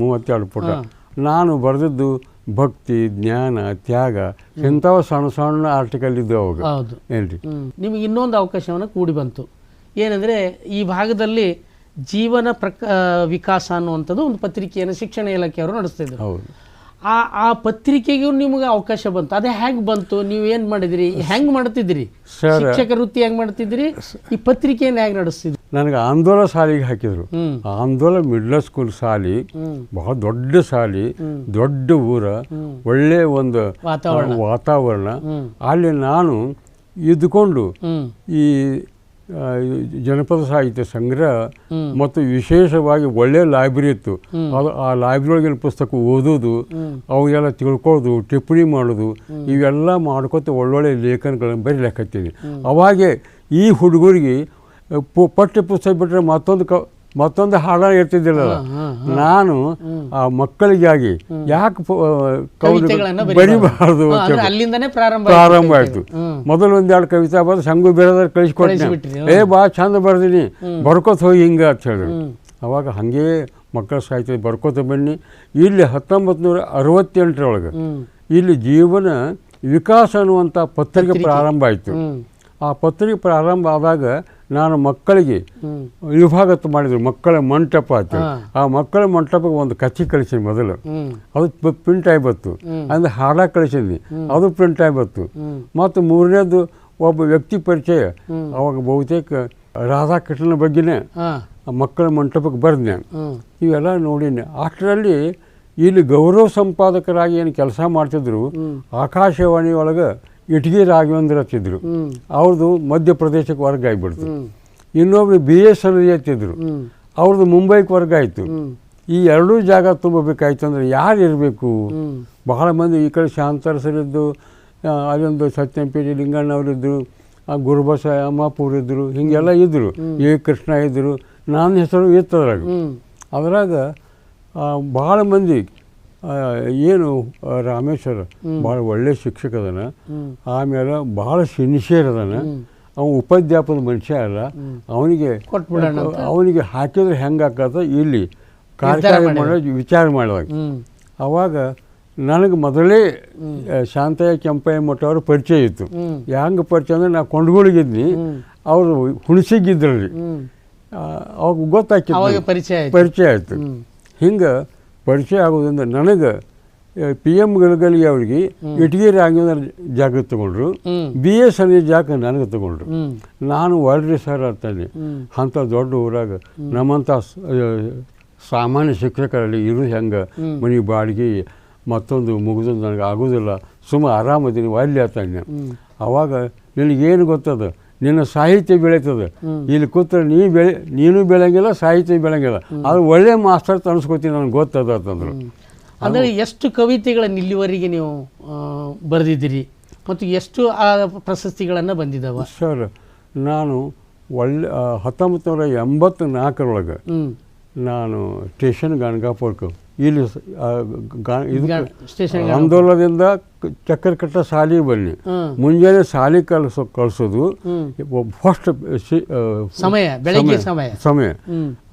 32 ಪುಟ. ನಾನು ಬರೆದಿದ್ದು ಭಕ್ತಿ, ಜ್ಞಾನ, ತ್ಯಾಗ ಇಂಥವು ಸಣ್ಣ ಆರ್ಟಿಕಲ್ ಇದ್ದು ಅವಾಗ. ಏನ್ರಿ, ನಿಮ್ಗೆ ಇನ್ನೊಂದು ಅವಕಾಶವನ್ನು ಕೂಡಿ ಬಂತು. ಏನಂದ್ರೆ ಈ ಭಾಗದಲ್ಲಿ ಜೀವನ ವಿಕಾಸ ಅನ್ನುವಂಥದ್ದು ಒಂದು ಪತ್ರಿಕೆಯನ್ನು ಶಿಕ್ಷಣ ಇಲಾಖೆಯವರು ನಡೆಸ್ತಿದ್ರು. ಆ ಪತ್ರಿಕೆಗೂ ನಿಮ್ಗೆ ಅವಕಾಶ ಬಂತು. ಅದೇ ಹೆಂಗೆ ಬಂತು? ನೀವು ಏನು ಮಾಡಿದ್ರಿ? ಹೆಂಗೆ ಮಾಡ್ತಿದ್ರಿ? ಶಿಕ್ಷಕ ವೃತ್ತಿ ಹೆಂಗೆ ಮಾಡ್ತಿದ್ರಿ? ಈ ಪತ್ರಿಕೆಯನ್ನು ಹೇಗೆ ನಡೆಸ್ತಿದ್ರಿ? ನನಗೆ ಆಂದೋಲ ಶಾಲೆಗೆ ಹಾಕಿದ್ರು. ಆಂದೋಲ ಮಿಡ್ಲ್ ಸ್ಕೂಲ್ ಶಾಲೆ, ಬಹಳ ದೊಡ್ಡ ಶಾಲೆ, ದೊಡ್ಡ ಊರ, ಒಳ್ಳೆ ಒಂದು ವಾತಾವರಣ. ಅಲ್ಲಿ ನಾನು ಇದ್ಕೊಂಡು ಈ ಜನಪದ ಸಾಹಿತ್ಯ ಸಂಗ್ರಹ ಮತ್ತು ವಿಶೇಷವಾಗಿ ಒಳ್ಳೆ ಲೈಬ್ರರಿ ಇತ್ತು. ಅದು ಆ ಲೈಬ್ರರಿ ಒಳಗಿನ ಪುಸ್ತಕ ಓದೋದು, ಅವೆಲ್ಲ ತಿಳ್ಕೊಳ್ಳೋದು, ಟಿಪ್ಪಣಿ ಮಾಡೋದು, ಇವೆಲ್ಲ ಮಾಡ್ಕೊತ ಒಳ್ಳೊಳ್ಳೆ ಲೇಖನಗಳನ್ನು ಬರೀಲಿಕ್ಕತ್ತೀನಿ. ಅವಾಗೆ ಈ ಹುಡುಗರಿಗೆ ಪಠ್ಯ ಪುಸ್ತಕ ಬಿಟ್ಟರೆ ಮತ್ತೊಂದು ಹಾಡ ಇರ್ತಿದ್ದಿಲ್ಲ. ನಾನು ಆ ಮಕ್ಕಳಿಗಾಗಿ ಯಾಕೆ ಬರಿಬಾರ್ದು ಪ್ರಾರಂಭ ಆಯಿತು. ಮೊದಲು 1-2 ಕವಿತಾ ಬರೆದು ಸಂಗು ಬೇರೆದಾರ ಕಳಿಸ್ಕೊಟ್ಟೆ. ಭಾಳ ಚಂದ ಬರ್ದೀನಿ, ಬರ್ಕೋತ ಹೋಗಿ ಹಿಂಗೆ ಅಂತ ಹೇಳಿದ್ರು. ಅವಾಗ ಹಾಗೇ ಮಕ್ಕಳ ಸಾಹಿತ್ಯ ಬರ್ಕೋತ ಬನ್ನಿ. ಇಲ್ಲಿ 1968 ಇಲ್ಲಿ ಜೀವನ ವಿಕಾಸ ಅನ್ನುವಂಥ ಪತ್ರಿಕೆ ಪ್ರಾರಂಭ ಆಯಿತು. ಆ ಪತ್ರಿಕೆ ಪ್ರಾರಂಭ ಆದಾಗ ನಾನು ಮಕ್ಕಳಿಗೆ ವಿಭಾಗ ಮಾಡಿದ್ರು, ಮಕ್ಕಳ ಮಂಟಪ ಅಂತ. ಆ ಮಕ್ಕಳ ಮಂಟಪಕ್ಕೆ ಒಂದು ಕಚ್ಚಿ ಕಳಿಸೀನಿ ಮೊದಲು, ಅದು ಪ್ರಿಂಟ್ ಆಗಿ ಬಂತು. ಅಂದ್ರೆ ಹಾಡ ಕಳಿಸೀನಿ, ಅದು ಪ್ರಿಂಟ್ ಆಗಿ ಬಂತು. ಮತ್ತು 3ನೇದು ಒಬ್ಬ ವ್ಯಕ್ತಿ ಪರಿಚಯ. ಅವಾಗ ಬಹುತೇಕ ರಾಧಾಕೃಷ್ಣನ ಬಗ್ಗೆನೇ ಮಕ್ಕಳ ಮಂಟಪಕ್ಕೆ ಬರ್ದೆ. ಇವೆಲ್ಲ ನೋಡೀನಿ. ಅಷ್ಟರಲ್ಲಿ ಇಲ್ಲಿ ಗೌರವ ಸಂಪಾದಕರಾಗಿ ಏನು ಕೆಲಸ ಮಾಡ್ತಿದ್ರು, ಆಕಾಶವಾಣಿ ಒಳಗೆ ಇಟ್ಗಿ ರಾಘವೇಂದ್ರ ಹತ್ತಿದ್ರು. ಅವ್ರದ್ದು ಮಧ್ಯಪ್ರದೇಶಕ್ಕೆ ವರ್ಗ ಆಗಿಬಿಡ್ತು. ಇನ್ನೊಬ್ರು BS ಹತ್ತಿದ್ರು, ಅವ್ರದ್ದು ಮುಂಬೈಗೆ ವರ್ಗ ಆಯಿತು. ಈ ಎರಡೂ ಜಾಗ ತುಂಬಬೇಕಾಯ್ತು ಅಂದರೆ ಯಾರು ಇರಬೇಕು? ಬಹಳ ಮಂದಿ ಈ ಕಡೆ ಶಾಂತರಸರಿದ್ದು, ಅಲ್ಲೊಂದು ಸತ್ಯಂಪೇಟೆ ಲಿಂಗಣ್ಣವರಿದ್ದರು, ಗುರುಬಸ ಅಮ್ಮಾಪುರ ಇದ್ದರು, ಹೀಗೆಲ್ಲ ಇದ್ದರು, ಎ ಕೃಷ್ಣ ಇದ್ದರು, ನನ್ನ ಹೆಸರು ಇತ್ತು ಅದ್ರಾಗ ಭಾಳ ಮಂದಿ. ಏನು ರಾಮೇಶ್ವರ ಭಾಳ ಒಳ್ಳೆ ಶಿಕ್ಷಕ ಅದಾನ, ಆಮೇಲೆ ಭಾಳ ಸಿನ್ಸಿಯರ್ ಅದಾನ, ಅವ ಉಪಾಧ್ಯಾಪದ ಮನುಷ್ಯ ಅಲ್ಲ, ಅವನಿಗೆ ಹಾಕಿದ್ರೆ ಹೆಂಗೆ ಆಕತ್ತ ಇಲ್ಲಿ ಕಾರ್ಯಕ್ರಮ ಮಾಡೋ ವಿಚಾರ ಮಾಡುವಾಗ. ಅವಾಗ ನನಗೆ ಮೊದಲೇ ಶಾಂತಯ್ಯ ಕೆಂಪಯ್ಯ ಮಠ ಅವ್ರ ಪರಿಚಯ ಇತ್ತು. ಹೆಂಗೆ ಪರಿಚಯ ಅಂದರೆ ನಾ ಕೊಂಡ್ಗಳಿಗಿದ್ನಿ, ಅವರು ಹುಣಸಿಗಿದ್ರಲ್ಲಿ, ಅವಾಗ ಗೊತ್ತಾಗ್ತಿತ್ತು, ಪರಿಚಯ ಆಯಿತು. ಹಿಂಗೆ ಪರಿಚಯ ಆಗೋದ್ರಿಂದ ನನಗೆ PM ಗಲಗಲಿ ಅವ್ರಿಗೆ ಇಟಗಿ ರಾಘವೇಂದ್ರ ಜಾಗ ತಗೊಂಡ್ರು, BS ಅನ್ನೋ ಜಾಗ ನನಗೆ ತಗೊಂಡ್ರು. ನಾನು ಒಳ್ರಿ ಸರ್ ಅಂತಾನೆ, ಅಂಥ ದೊಡ್ಡ ಊರಾಗ ನಮ್ಮಂಥ ಸಾಮಾನ್ಯ ಶಿಕ್ಷಕರಲ್ಲಿ ಇರೋದು ಹೆಂಗೆ, ಮನೆ ಬಾಡಿಗೆ ಮತ್ತೊಂದು ಮುಗಿದು ನನಗೆ ಆಗೋದಿಲ್ಲ, ಆರಾಮದೀನಿ ಒಳ್ಳೆ ಆತಾನೆ. ಅವಾಗ ನಿನಗೇನು ಗೊತ್ತದ, ನಿನ್ನ ಸಾಹಿತ್ಯ ಬೆಳೀತದೆ, ಇಲ್ಲಿ ಕೂತ್ರೆ ನೀನು ಬೆಳೆಯಂಗಿಲ್ಲ, ಸಾಹಿತ್ಯ ಬೆಳೆಯಂಗಿಲ್ಲ, ಅದು ಒಳ್ಳೆ ಮಾಸ್ತರ್ ಅನ್ಸ್ಕೊತೀನಿ, ನನಗೆ ಗೊತ್ತದ ಅಂತಂದ್ರು. ಅಂದರೆ ಎಷ್ಟು ಕವಿತೆಗಳನ್ನು ಇಲ್ಲಿವರೆಗೆ ನೀವು ಬರೆದಿದ್ದೀರಿ ಮತ್ತು ಎಷ್ಟು ಆ ಪ್ರಶಸ್ತಿಗಳನ್ನು ಬಂದಿದ್ದಾವೆ? ಸರ್, ನಾನು 1984 ನಾನು ಸ್ಟೇಷನ್ ಗಣಗಾಪುರಕ್ಕೆ ಇಲ್ಲಿ ಆಂದೋಲನದಿಂದ ಚಕ್ಕರಕಟ್ಟ ಶಾಲೆಗೆ ಬನ್ನಿ. ಮುಂಜಾನೆ ಶಾಲೆ ಕಳಿಸೋದು ಫಸ್ಟ್ ಸಮಯ,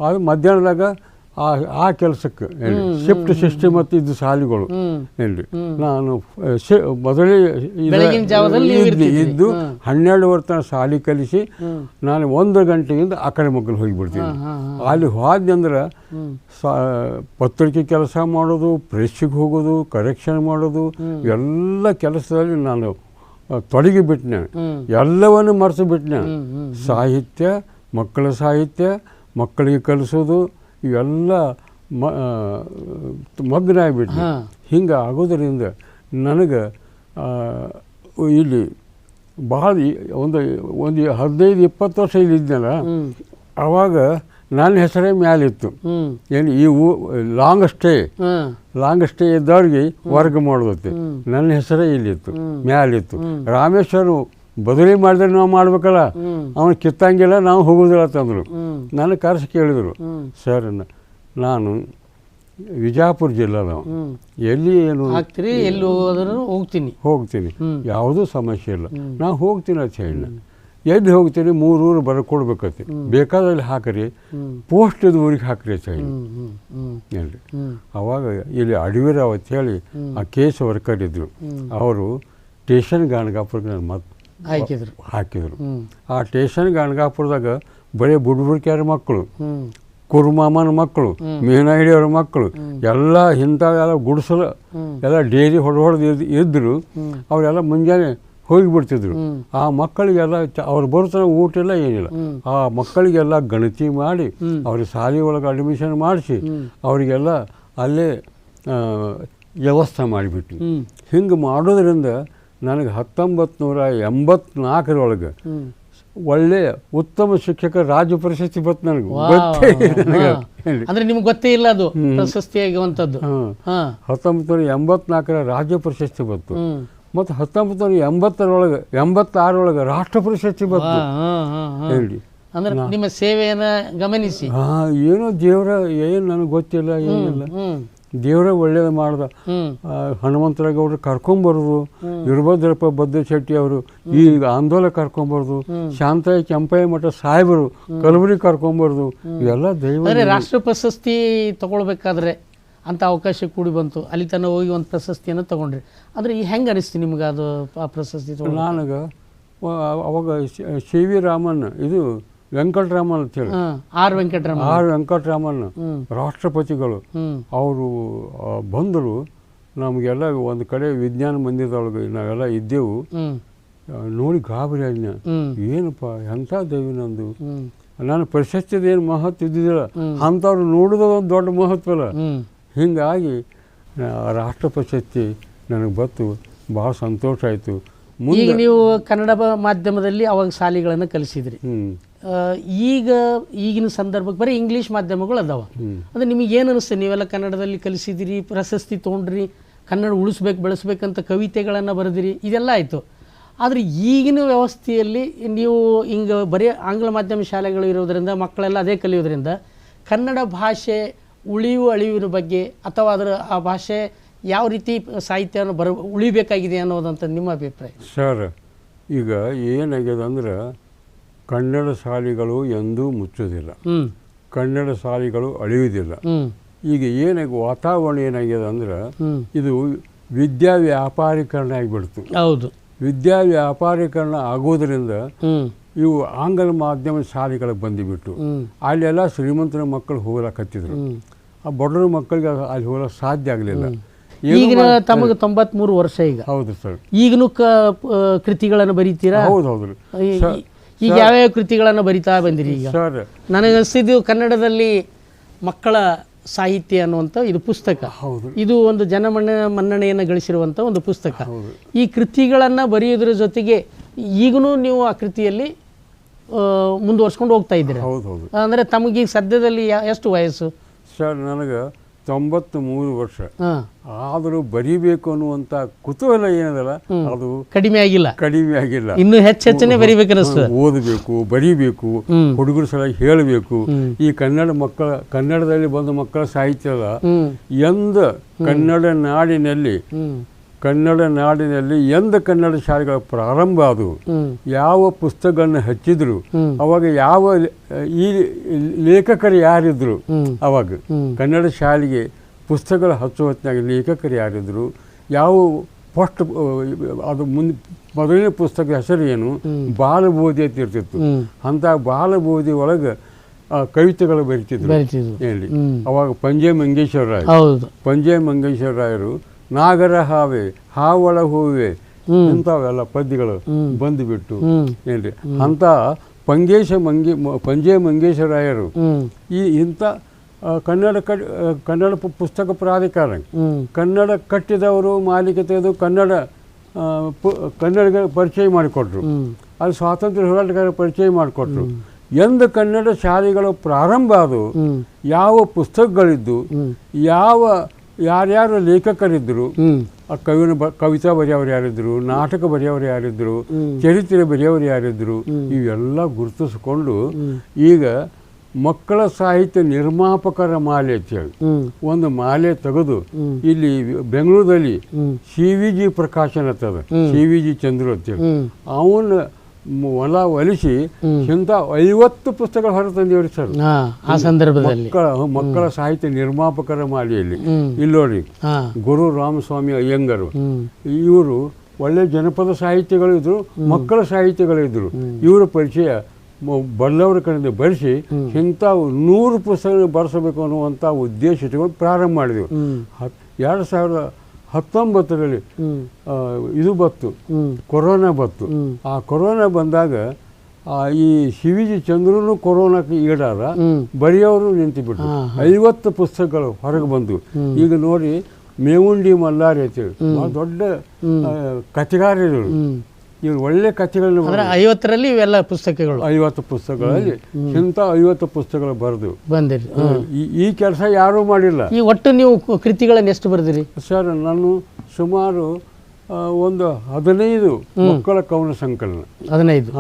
ಅದು ಮಧ್ಯಾಹ್ನದಾಗ ಆ ಕೆಲಸಕ್ಕೆ ಶಿಫ್ಟ್ ಸಿಸ್ಟಮ್ ಮತ್ತು ಇದು ಶಾಲೆಗಳು ಏನ್ರಿ. ನಾನು ಮೊದಲೇ ಇದ್ದು 12 ತನಕ ಶಾಲೆ ಕಲಿಸಿ ನಾನು 1 ಗಂಟೆಯಿಂದ ಆ ಕಡೆ ಮಕ್ಕಳು ಹೋಗಿಬಿಡ್ತೀನಿ. ಅಲ್ಲಿ ಹೋದ್ನಂದ್ರೆ ಪತ್ರಿಕೆ ಕೆಲಸ ಮಾಡೋದು, ಪ್ರೆಸ್ಸಿಗೆ ಹೋಗೋದು, ಕರೆಕ್ಷನ್ ಮಾಡೋದು, ಎಲ್ಲ ಕೆಲಸದಲ್ಲಿ ನಾನು ತೊಡಗಿಬಿಟ್ನೆ, ಎಲ್ಲವನ್ನು ಮರೆಸಿಬಿಟ್ನೆ. ಸಾಹಿತ್ಯ, ಮಕ್ಕಳ ಸಾಹಿತ್ಯ, ಮಕ್ಕಳಿಗೆ ಕಲಿಸೋದು ಇವೆಲ್ಲ ಮಗ್ನ ಆಗಿಬಿಟ್ನೆ. ಹಿಂಗೆ ಆಗೋದರಿಂದ ನನಗೆ ಇಲ್ಲಿ ಭಾಳ ಒಂದು 15-20 ವರ್ಷ ಇಲ್ಲಿದ್ದೆನಲ್ಲ, ಆವಾಗ ನನ್ನ ಹೆಸರೇ ಮ್ಯಾಲಿತ್ತು. ಏನು ಈ ಲಾಂಗ್ ಸ್ಟೇ ಇದ್ದವ್ರಿಗೆ ವರ್ಗ ಮಾಡೋದತ್ತೆ, ನನ್ನ ಹೆಸರೇ ಇಲ್ಲಿತ್ತು, ಮ್ಯಾಲಿತ್ತು. ರಾಮೇಶ್ವರ ಬದಲಿ ಮಾಡಿದ್ರೆ ನಾವು ಮಾಡ್ಬೇಕಲ್ಲ, ಅವನು ಕಿತ್ತಂಗಿಲ್ಲ, ನಾವು ಹೋಗೋದಿಲ್ಲ ಅಂತಂದರು. ನನ್ನ ಕರೆಸಿ ಕೇಳಿದರು, ಸರ್ ನಾನು ವಿಜಾಪುರ ಜಿಲ್ಲಾ, ನಾವು ಎಲ್ಲಿ ಏನು ಹೋಗ್ತೀನಿ, ಯಾವುದೂ ಸಮಸ್ಯೆ ಇಲ್ಲ, ನಾವು ಹೋಗ್ತೀನಿ ಅಂತ ಹೇಳಿ. ಎಲ್ಲಿ ಹೋಗ್ತೀನಿ, 3 ಊರು ಬರ್ಕೊಡ್ಬೇಕತ್ತೆ, ಬೇಕಾದಲ್ಲಿ ಹಾಕ್ರಿ, ಪೋಸ್ಟ್ ಇದು ಊರಿಗೆ ಹಾಕ್ರಿ ಅಂತ ಹೇಳಿ ಏನ್ರಿ. ಅವಾಗ ಇಲ್ಲಿ ಅಡವಿರಾವ್ ಅಂತ ಹೇಳಿ ಆ ಕೇಸ್ ವರ್ಕರ್ ಇದ್ರು, ಅವರು ಸ್ಟೇಷನ್ ಗಣಗಾಪುರಕ್ಕೆ ನಾನು ಮತ್ತೆ ಹಾಕಿದ್ರು. ಆ ಸ್ಟೇಷನ್ ಗಣಗಾಪುರದಾಗ ಬರೀ ಬುಡ್ಬುಡ್ಕ್ಯಾರ ಮಕ್ಕಳು, ಕುರುಮಾಮನ ಮಕ್ಕಳು, ಮೀನಾಹಿಡಿಯವ್ರ ಮಕ್ಕಳು ಎಲ್ಲ ಇಂಥವೆಲ್ಲ ಗುಡಿಸಲು ಎಲ್ಲ ಡೇರಿ ಹೊಡೆದು ಇದ್ದರು. ಅವರೆಲ್ಲ ಮುಂಜಾನೆ ಹೋಗಿಬಿಡ್ತಿದ್ರು. ಆ ಮಕ್ಕಳಿಗೆಲ್ಲ ಅವ್ರು ಬರ್ತಾನೆ ಊಟ ಇಲ್ಲ ಏನಿಲ್ಲ. ಆ ಮಕ್ಕಳಿಗೆಲ್ಲ ಗಣತಿ ಮಾಡಿ ಅವ್ರಿಗೆ ಶಾಲೆ ಒಳಗೆ ಅಡ್ಮಿಷನ್ ಮಾಡಿಸಿ ಅವರಿಗೆಲ್ಲ ಅಲ್ಲೇ ವ್ಯವಸ್ಥೆ ಮಾಡಿಬಿಟ್ಟು. ಹಿಂಗೆ ಮಾಡೋದ್ರಿಂದ ನನಗೆ 1984 ಒಳ್ಳೆಯ ಉತ್ತಮ ಶಿಕ್ಷಕ ರಾಜ್ಯ ಪ್ರಶಸ್ತಿ ಬಂತು. ನನಗೆ ಅಂದ್ರೆ ನಿಮ್ಗೆ ಗೊತ್ತೇ ಇಲ್ಲ ಅದು ಪ್ರಶಸ್ತಿ ಆಗುವಂಥದ್ದು. 1984 ರಾಜ್ಯ ಪ್ರಶಸ್ತಿ ಬಂತು. ಮತ್ತು 1986 ರಾಷ್ಟ್ರ ಪ್ರಶಸ್ತಿ ಬಂತು. ಹೇಳಿ ಅಂದ್ರೆ ನಿಮ್ಮ ಸೇವೆಯನ್ನು ಗಮನಿಸಿ. ಏನೋ ದೇವರ ಏನು ನನಗೆ ಗೊತ್ತಿಲ್ಲ, ಏನಿಲ್ಲ, ದೇವರ ಒಳ್ಳೇದು ಮಾಡ್ದ. ಹನುಮಂತರಾಗೌಡ್ರು ಕರ್ಕೊಂಬರೋದು, ವೀರಭದ್ರಪ್ಪ ಭದ್ರಶೆಟ್ಟಿ ಅವರು ಈ ಆಂದೋಲನ ಕರ್ಕೊಂಬರೋದು, ಶಾಂತಯ್ಯ ಕೆಂಪಯ್ಯ ಮಠ ಸಾಹೇಬರು ಕಲಬುರಗಿ ಕರ್ಕೊಂಬರೋದು, ಇವೆಲ್ಲ ದೈವ. ರಾಷ್ಟ್ರ ಪ್ರಶಸ್ತಿ ತಗೊಳ್ಬೇಕಾದ್ರೆ ಅಂತ ಅವಕಾಶ ಕೂಡಿ ಬಂತು, ಅಲ್ಲಿ ತನಕ ಹೋಗಿ ಒಂದು ಪ್ರಶಸ್ತಿಯನ್ನು ತಗೊಂಡ್ರಿ. ಅಂದರೆ ಹೆಂಗೆ ಅನಿಸ್ತು ನಿಮ್ಗೆ ಅದು ಆ ಪ್ರಶಸ್ತಿ ತಗೊಂಡು? ನನಗೆ ಅವಾಗ CV ರಾಮನ್, ಇದು ವೆಂಕಟರಾಮನ್ ಅಂತೇಳಿ, ಆರ್ ವೆಂಕಟರಾಮನ್ ರಾಷ್ಟ್ರಪತಿಗಳು ಅವರು ಬಂದರು. ನಮಗೆಲ್ಲ ಒಂದು ಕಡೆ ವಿಜ್ಞಾನ ಮಂದಿರದೊಳಗೆ ನಾವೆಲ್ಲ ಇದ್ದೆವು. ನೋಡಿ ಗಾಬರಿ ಆಜ್ಞೆ, ಏನಪ್ಪ ಎಂಥ ದೈವ ನಂದು. ನಾನು ಪ್ರಶಸ್ತಿದ ಏನು ಮಹತ್ವ ಇದ್ದಿದ್ದಿಲ್ಲ, ಅಂಥವ್ರು ನೋಡೋದು ಒಂದು ದೊಡ್ಡ ಮಹತ್ವ ಅಲ್ಲ. ಹೀಗಾಗಿ ರಾಷ್ಟ್ರ ಪ್ರಶಸ್ತಿ ನನಗೆ ಬಂತು, ಭಾಳ ಸಂತೋಷ ಆಯಿತು. ಈಗ ನೀವು ಕನ್ನಡ ಮಾಧ್ಯಮದಲ್ಲಿ ಅವಾಗ ಶಾಲೆಗಳನ್ನು ಕಲಿಸಿದ್ರಿ, ಈಗಿನ ಸಂದರ್ಭಕ್ಕೆ ಬರೀ ಇಂಗ್ಲೀಷ್ ಮಾಧ್ಯಮಗಳು ಅದಾವ. ಅದು ನಿಮಗೆ ಏನು ಅನಿಸ್ತದೆ? ನೀವೆಲ್ಲ ಕನ್ನಡದಲ್ಲಿ ಕಲಿಸಿದಿರಿ, ಪ್ರಶಸ್ತಿ ತೊಗೊಂಡ್ರಿ, ಕನ್ನಡ ಉಳಿಸ್ಬೇಕು ಬೆಳೆಸ್ಬೇಕಂತ ಕವಿತೆಗಳನ್ನು ಬರೆದಿರಿ, ಇದೆಲ್ಲ ಆಯಿತು. ಆದರೆ ಈಗಿನ ವ್ಯವಸ್ಥೆಯಲ್ಲಿ ನೀವು ಹಿಂಗೆ ಬರೀ ಆಂಗ್ಲ ಮಾಧ್ಯಮ ಶಾಲೆಗಳು ಇರೋದರಿಂದ ಮಕ್ಕಳೆಲ್ಲ ಅದೇ ಕಲಿಯೋದ್ರಿಂದ ಕನ್ನಡ ಭಾಷೆ ಅಳಿವಿನ ಬಗ್ಗೆ ಅಥವಾ ಆ ಭಾಷೆ ಯಾವ ರೀತಿ ಸಾಹಿತ್ಯವನ್ನು ಉಳಿಬೇಕಾಗಿದೆ ಅನ್ನೋದಂತ ನಿಮ್ಮ ಅಭಿಪ್ರಾಯ? ಸರ್, ಈಗ ಏನಾಗ್ಯದ ಅಂದ್ರೆ ಕನ್ನಡ ಶಾಲೆಗಳು ಎಂದೂ ಮುಚ್ಚೋದಿಲ್ಲ, ಕನ್ನಡ ಶಾಲೆಗಳು ಅಳಿಯುವುದಿಲ್ಲ. ಈಗ ಏನಾಗ ವಾತಾವರಣ ಏನಾಗ್ಯದ ಅಂದ್ರೆ ಇದು ವಿದ್ಯಾ ವ್ಯಾಪಾರೀಕರಣ ಆಗಿಬಿಡ್ತು. ಹೌದು, ವಿದ್ಯಾ ವ್ಯಾಪಾರೀಕರಣ ಆಗೋದ್ರಿಂದ ಇವು ಆಂಗ್ಲ ಮಾಧ್ಯಮ ಶಾಲೆಗಳಿಗೆ ಬಂದುಬಿಟ್ಟು ಅಲ್ಲೆಲ್ಲ ಶ್ರೀಮಂತರ ಮಕ್ಕಳು ಹೋಗ್ಲಕತ್ತಿದ್ರು. ಆ ಬಡವ್ರ ಮಕ್ಕಳಿಗೆ ಅಲ್ಲಿ ಹೋಗಕ್ಕೆ ಸಾಧ್ಯ ಆಗಲಿಲ್ಲ. ಈಗಿನ ತಮಗೆ 93 ವರ್ಷ ಈಗ. ಹೌದು ಸರ್. ಈಗಲೂ ಕೃತಿಗಳನ್ನು ಬರೀತೀರಾ? ಹೌದು. ಈಗ ಯಾವ್ಯಾವ ಕೃತಿಗಳನ್ನು ಬರಿತಾ ಬಂದಿರಿ? ಈಗ ಸರ್, ನನಗೆ ಅನಿಸಿದ್ದು ಕನ್ನಡದಲ್ಲಿ ಮಕ್ಕಳ ಸಾಹಿತ್ಯ ಅನ್ನುವಂಥ ಇದು ಪುಸ್ತಕ. ಇದು ಒಂದು ಮನ್ನಣೆಯನ್ನು ಗಳಿಸಿರುವಂಥ ಒಂದು ಪುಸ್ತಕ. ಈ ಕೃತಿಗಳನ್ನು ಬರೆಯೋದ್ರ ಜೊತೆಗೆ ಈಗಲೂ ನೀವು ಆ ಕೃತಿಯಲ್ಲಿ ಮುಂದುವರ್ಸ್ಕೊಂಡು ಹೋಗ್ತಾ ಇದ್ದೀರಾ? ಅಂದರೆ ತಮಗೆ ಸದ್ಯದಲ್ಲಿ ಎಷ್ಟು ವಯಸ್ಸು? ಸರ್, ನನಗೆ 93 ವರ್ಷ. ಆದರೂ ಬರಿಬೇಕು ಅನ್ನುವಂಥ ಕುತೂಹಲ ಏನದಲ್ಲ ಅದು ಕಡಿಮೆ ಆಗಿಲ್ಲ. ಇನ್ನು ಹೆಚ್ಚೆಚ್ಚನೆ ಬರಿಬೇಕು ಅನಿಸ್ತದೆ. ಓದಬೇಕು, ಬರಿಬೇಕು, ಹುಡುಗರ ಸಲುವಾಗಿ ಹೇಳಬೇಕು. ಈ ಕನ್ನಡದಲ್ಲಿ ಬಂದ ಮಕ್ಕಳ ಸಾಹಿತ್ಯದ ಕನ್ನಡ ನಾಡಿನಲ್ಲಿ ಎಂದ ಕನ್ನಡ ಶಾಲೆಗಳ ಪ್ರಾರಂಭ ಆದವು, ಯಾವ ಪುಸ್ತಕಗಳನ್ನು ಹಚ್ಚಿದ್ರು, ಅವಾಗ ಯಾವ ಈ ಲೇಖಕರು ಯಾರಿದ್ರು, ಅವಾಗ ಕನ್ನಡ ಶಾಲೆಗೆ ಪುಸ್ತಕಗಳು ಹಚ್ಚುವ ಹೊತ್ತಿನಾಗ ಲೇಖಕರು ಯಾರಿದ್ರು, ಯಾವ ಫಸ್ಟ್ ಅದು ಮೊದಲನೇ ಪುಸ್ತಕದ ಹೆಸರು ಏನು, ಬಾಲಬೋಧಿ ಅಂತ ಇರ್ತಿತ್ತು. ಅಂಥ ಬಾಲಬೋಧಿ ಒಳಗೆ ಕವಿತೆಗಳು ಬರೀತಿದ್ರು. ಹೇಳಿ ಅವಾಗ ಪಂಜೆ ಮಂಗೇಶ್ವರ ರಾಯರು ನಾಗರ ಹಾವೆ, ಹಾವಳ ಹೂವೆ ಇಂಥವೆಲ್ಲ ಪದ್ಯಗಳು ಬಂದುಬಿಟ್ಟು ಏನ್ರಿ ಅಂತ ಪಂಜೆ ಮಂಗೇಶ್ವರಾಯರು ಇಂಥ ಕನ್ನಡ ಪುಸ್ತಕ ಪ್ರಾಧಿಕಾರ, ಕನ್ನಡ ಕಟ್ಟಿದವರು ಮಾಲೀಕತೆಯದು ಕನ್ನಡಿಗರ ಪರಿಚಯ ಮಾಡಿಕೊಟ್ರು. ಅದು ಸ್ವಾತಂತ್ರ್ಯ ಹೋರಾಟಗಾರರ ಪರಿಚಯ ಮಾಡಿಕೊಟ್ರು. ಎಂದ ಕನ್ನಡ ಶಾಲೆಗಳು ಪ್ರಾರಂಭ ಆದವು, ಯಾವ ಪುಸ್ತಕಗಳಿದ್ದು, ಯಾರ್ಯಾರು ಲೇಖಕರಿದ್ದರು, ಕವಿತಾ ಬರೆಯೋರು ಯಾರಿದ್ರು, ನಾಟಕ ಬರೆಯೋರು ಯಾರಿದ್ರು, ಚರಿತ್ರೆ ಬರೆಯೋರು ಯಾರಿದ್ರು, ಇವೆಲ್ಲ ಗುರುತಿಸಿಕೊಂಡು ಈಗ ಮಕ್ಕಳ ಸಾಹಿತ್ಯ ನಿರ್ಮಾಪಕರ ಮಾಲೆ ಅಂತೇಳಿ ಒಂದು ಮಾಲೆ ತೆಗೆದು ಇಲ್ಲಿ ಬೆಂಗಳೂರಲ್ಲಿ CVG ಪ್ರಕಾಶನ ಅಂತದ, CVG ಚಂದ್ರು ಅಂತೇಳಿ ಅವನ ಒಲಿಸಿ ಇಂಥ 50 ಪುಸ್ತಕಗಳು ಹೊರ ತಂದಿವ್ರಿ ಸರ್. ಆ ಸಂದರ್ಭದಲ್ಲಿ ಮಕ್ಕಳ ಸಾಹಿತ್ಯ ನಿರ್ಮಾಪಕರ ಮಾಲೆಯಲ್ಲಿ ಇಲ್ಲಿ ನೋಡಿ, ಗುರು ರಾಮಸ್ವಾಮಿ ಅಯ್ಯಂಗರು ಇವರು ಒಳ್ಳೆ ಜನಪದ ಸಾಹಿತ್ಯಗಳು ಇದ್ರು, ಮಕ್ಕಳ ಸಾಹಿತ್ಯಗಳು ಇದ್ರು. ಇವರ ಪರಿಚಯ ಬಲ್ಲವರ ಕಡೆಯಿಂದ ಬರೆಸಿ ಇಂಥ 100 ಪುಸ್ತಕಗಳು ಬರೆಸಬೇಕು ಅನ್ನುವಂಥ ಉದ್ದೇಶ ಇಟ್ಕೊಂಡು ಪ್ರಾರಂಭ ಮಾಡಿದೆವು. 2019ರಲ್ಲಿ ಇದು ಬತ್ತು, ಕೊರೋನಾ ಬತ್ತು. ಆ ಕೊರೋನಾ ಬಂದಾಗ ಈ CVG ಚಂದ್ರನು ಕೊರೋನಾಕ್ಕೆ ಈಡಾದ, ಬರೆಯೋರು ನಿಂತುಬಿಟ್ರು. 50 ಪುಸ್ತಕಗಳು ಹೊರಗೆ ಬಂದು ಈಗ ನೋಡಿ ಮೇವುಂಡಿ ಮಲ್ಲಾರಿ ಅಂತೇಳಿ ದೊಡ್ಡ ಕಥೆಗಾರರು, ಇವ್ರು ಒಳ್ಳೆ ಕಥೆಗಳನ್ನು 50ರಲ್ಲಿ ಇವೆಲ್ಲ ಪುಸ್ತಕಗಳು 50 ಪುಸ್ತಕಗಳಲ್ಲಿ ಇಂಥ 50 ಪುಸ್ತಕಗಳು ಬರೆದು ಬಂದಿರಿ. ಈ ಕೆಲಸ ಯಾರೂ ಮಾಡಿಲ್ಲ. ಈ ಒಟ್ಟು ನೀವು ಕೃತಿಗಳನ್ನು ಎಷ್ಟು ಬರೆದಿರಿ ಸರ್? ನಾನು ಸುಮಾರು ಒಂದು 15 ಮಕ್ಕಳ ಕವನ ಸಂಕಲನ, 15.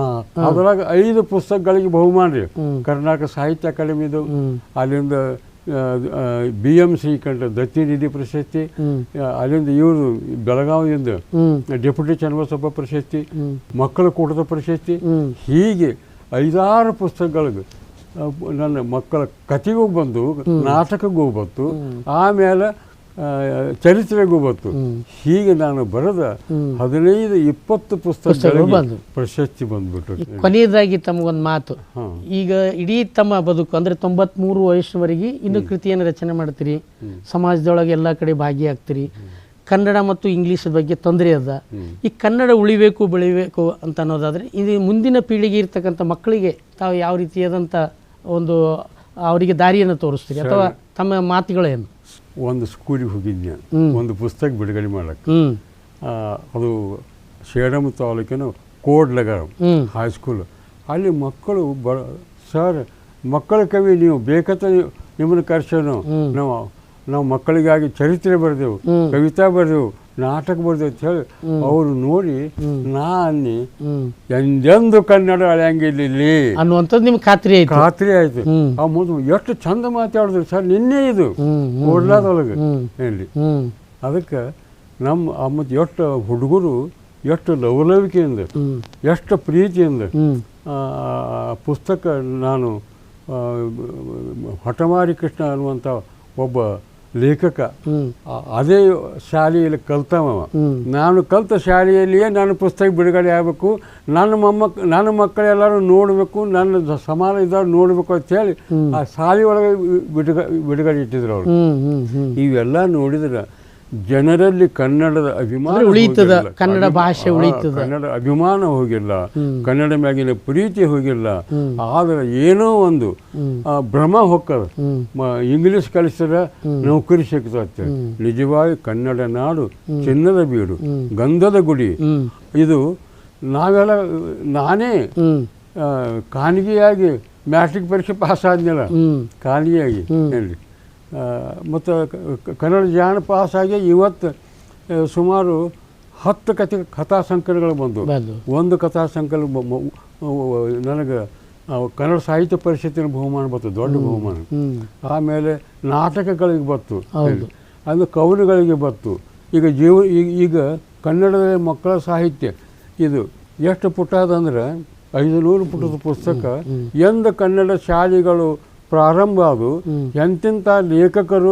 ಅದರಾಗ 5 ಪುಸ್ತಕಗಳಿಗೆ ಬಹುಮಾನ ರೀ. ಕರ್ನಾಟಕ ಸಾಹಿತ್ಯ ಅಕಾಡೆಮಿದು, ಅಲ್ಲಿಂದ BMC ಕಂಡ ದತ್ತಿ ನಿಧಿ ಪ್ರಶಸ್ತಿ, ಅಲ್ಲಿಂದ ಇವರು ಬೆಳಗಾವಿಯಿಂದ ಡೆಪ್ಯೂಟಿ ಚನ್ನಬಸಪ್ಪ ಪ್ರಶಸ್ತಿ, ಮಕ್ಕಳ ಕೂಟದ ಪ್ರಶಸ್ತಿ, ಹೀಗೆ 5-6 ಪುಸ್ತಕಗಳಿಗೆ ನನ್ನ ಮಕ್ಕಳ ಕಥೆಗೂ ಬಂದು, ನಾಟಕಗೂ ಬಂತು, ಆಮೇಲೆ ಚರಿತ್ರೆಗೂ ಬಂತು. ಹೀಗೆ ನಾನು ಬರೆದ 15-20 ಪುಸ್ತಕಗಳು ಪ್ರಶಸ್ತಿ ಬಂದ್ಬಿಟ್ಟು. ಕೊನೆಯದಾಗಿ ತಮಗೊಂದು ಮಾತು, ಈಗ ಇಡೀ ತಮ್ಮ ಬದುಕು ಅಂದರೆ 93 ವಯಸ್ಸಿನವರೆಗೆ ಇನ್ನೂ ಕೃತಿಯನ್ನು ರಚನೆ ಮಾಡ್ತೀರಿ, ಸಮಾಜದೊಳಗೆ ಎಲ್ಲ ಕಡೆ ಭಾಗಿಯಾಗ್ತೀರಿ, ಕನ್ನಡ ಮತ್ತು ಇಂಗ್ಲೀಷ್ ಬಗ್ಗೆ ತೊಂದರೆ ಅದ. ಈ ಕನ್ನಡ ಉಳಿಬೇಕು ಬೆಳಿಬೇಕು ಅಂತ ಅನ್ನೋದಾದರೆ ಇದು ಮುಂದಿನ ಪೀಳಿಗೆ ಇರ್ತಕ್ಕಂಥ ಮಕ್ಕಳಿಗೆ ತಾವು ಯಾವ ರೀತಿಯಾದಂಥ ಒಂದು ಅವರಿಗೆ ದಾರಿಯನ್ನು ತೋರಿಸ್ತೀರಿ ಅಥವಾ ತಮ್ಮ ಮಾತುಗಳೇನು? ಒಂದು ಸ್ಕೂಲಿಗೆ ಹೋಗಿದ್ದೆ, ಒಂದು ಪುಸ್ತಕ ಬಿಡುಗಡೆ ಮಾಡಕ್ಕೆ. ಅದು ಸೇಡಂ ತಾಲೂಕಿನ ಕೋಡ್ಲಗರ ಹೈಸ್ಕೂಲ್. ಅಲ್ಲಿ ಮಕ್ಕಳು ಸರ್ ಮಕ್ಕಳ ಕವಿ ನೀವು ಬೇಕಂತ ನಿಮ್ಮನ್ನು ಕರ್ಸೋನು ನಾವು ಮಕ್ಕಳಿಗಾಗಿ ಚರಿತ್ರೆ ಬರೆದೆವು, ಕವಿತಾ ಬರೆದೆವು, ನಾಟಕ ಬರೆದೆವು ಅಂತ ಹೇಳಿ ಅವರು ನೋಡಿ ನಾ ಅನ್ನಿ ಎಂದೆಂದು ಕನ್ನಡ ಅಳೆಯಂಗಿಲ್ಲ ಇಲ್ಲಿ ಅನ್ನುವಂಥದ್ದು ನಿಮ್ಗೆ ಖಾತ್ರಿ ಆಯ್ತು. ಆ ಮುಂದೆ ಎಷ್ಟು ಚಂದ ಮಾತಾಡಿದ್ರು ಸರ್, ನಿನ್ನೆ ಇದು ಓಡ್ಲಾದೊಳಗೆ ಹೇಳಿ. ಅದಕ್ಕೆ ಮತ್ತು ಎಷ್ಟು ಹುಡುಗರು ಎಷ್ಟು ಲವಲವಿಕೆಯಿಂದ ಎಷ್ಟು ಪ್ರೀತಿಯಿಂದ ಪುಸ್ತಕ ನಾನು ಹಠಮಾರಿ ಕೃಷ್ಣ ಅನ್ನುವಂಥ ಒಬ್ಬ ಲೇಖಕ ಅದೇ ಶಾಲೆಯಲ್ಲಿ ಕಲ್ತವ. ನಾನು ಕಲ್ತ ಶಾಲೆಯಲ್ಲಿಯೇ ನಾನು ಪುಸ್ತಕ ಬಿಡುಗಡೆ ಆಗಬೇಕು, ನನ್ನ ಮಕ್ಕಳೆಲ್ಲರೂ ನೋಡಬೇಕು, ನನ್ನ ಸಮಾನ ಇದ್ದವ್ರು ನೋಡಬೇಕು ಅಂತೇಳಿ ಆ ಶಾಲೆಯೊಳಗೆ ಬಿಡುಗಡೆ ಇಟ್ಟಿದ್ರು ಅವರು. ಇವೆಲ್ಲ ನೋಡಿದ್ರೆ ಜನರಲ್ಲಿ ಕನ್ನಡದ ಅಭಿಮಾನ ಉಳಿತದ, ಕನ್ನಡ ಭಾಷೆ ಉಳಿತದ, ಕನ್ನಡ ಅಭಿಮಾನ ಹೋಗಿಲ್ಲ, ಕನ್ನಡ ಮ್ಯಾಗಿನ ಪ್ರೀತಿ ಹೋಗಿಲ್ಲ. ಆದ್ರೆ ಏನೋ ಒಂದು ಭ್ರಮ ಹೊಕ್ಕದ, ಇಂಗ್ಲಿಷ್ ಕಲಿಸಿದ್ರೆ ನೌಕರಿ ಸಿಗ್ತದೆ. ನಿಜವಾಗಿ ಕನ್ನಡ ನಾಡು ಚಿನ್ನದ ಬೀಡು, ಗಂಧದ ಗುಡಿ. ಇದು ನಾನೇ ಖಾನಗಿಯಾಗಿ ಮ್ಯಾಟ್ರಿಕ್ ಪರೀಕ್ಷೆ ಪಾಸ್ ಆದ್ನಿಲ್ಲ, ಖಾನಗಿಯಾಗಿ ಹೇಳಿ. ಮತ್ತು ಕನ್ನಡ ಜಾಣ ಪಾಸಾಗಿ ಇವತ್ತು ಸುಮಾರು 10 ಕಥಾ ಸಂಕಲನಗಳು ಬಂದು. ಒಂದು ಕಥಾ ಸಂಕಲನ ನನಗೆ ಕನ್ನಡ ಸಾಹಿತ್ಯ ಪರಿಷತ್ತಿನ ಬಹುಮಾನ ಬಂತು, ದೊಡ್ಡ ಬಹುಮಾನ. ಆಮೇಲೆ ನಾಟಕಗಳಿಗೆ ಬಂತು, ಅದು ಕವನಗಳಿಗೆ ಬಂತು. ಈಗ ಕನ್ನಡದ ಮಕ್ಕಳ ಸಾಹಿತ್ಯ ಇದು ಎಷ್ಟು ಪುಟ ಅದಂದ್ರೆ 500 ಪುಟದ ಪುಸ್ತಕ. ಎಂದು ಕನ್ನಡ ಶಾಲೆಗಳು ಪ್ರಾರಂಭ ಆದವು, ಎಂತೆಂಥ ಲೇಖಕರು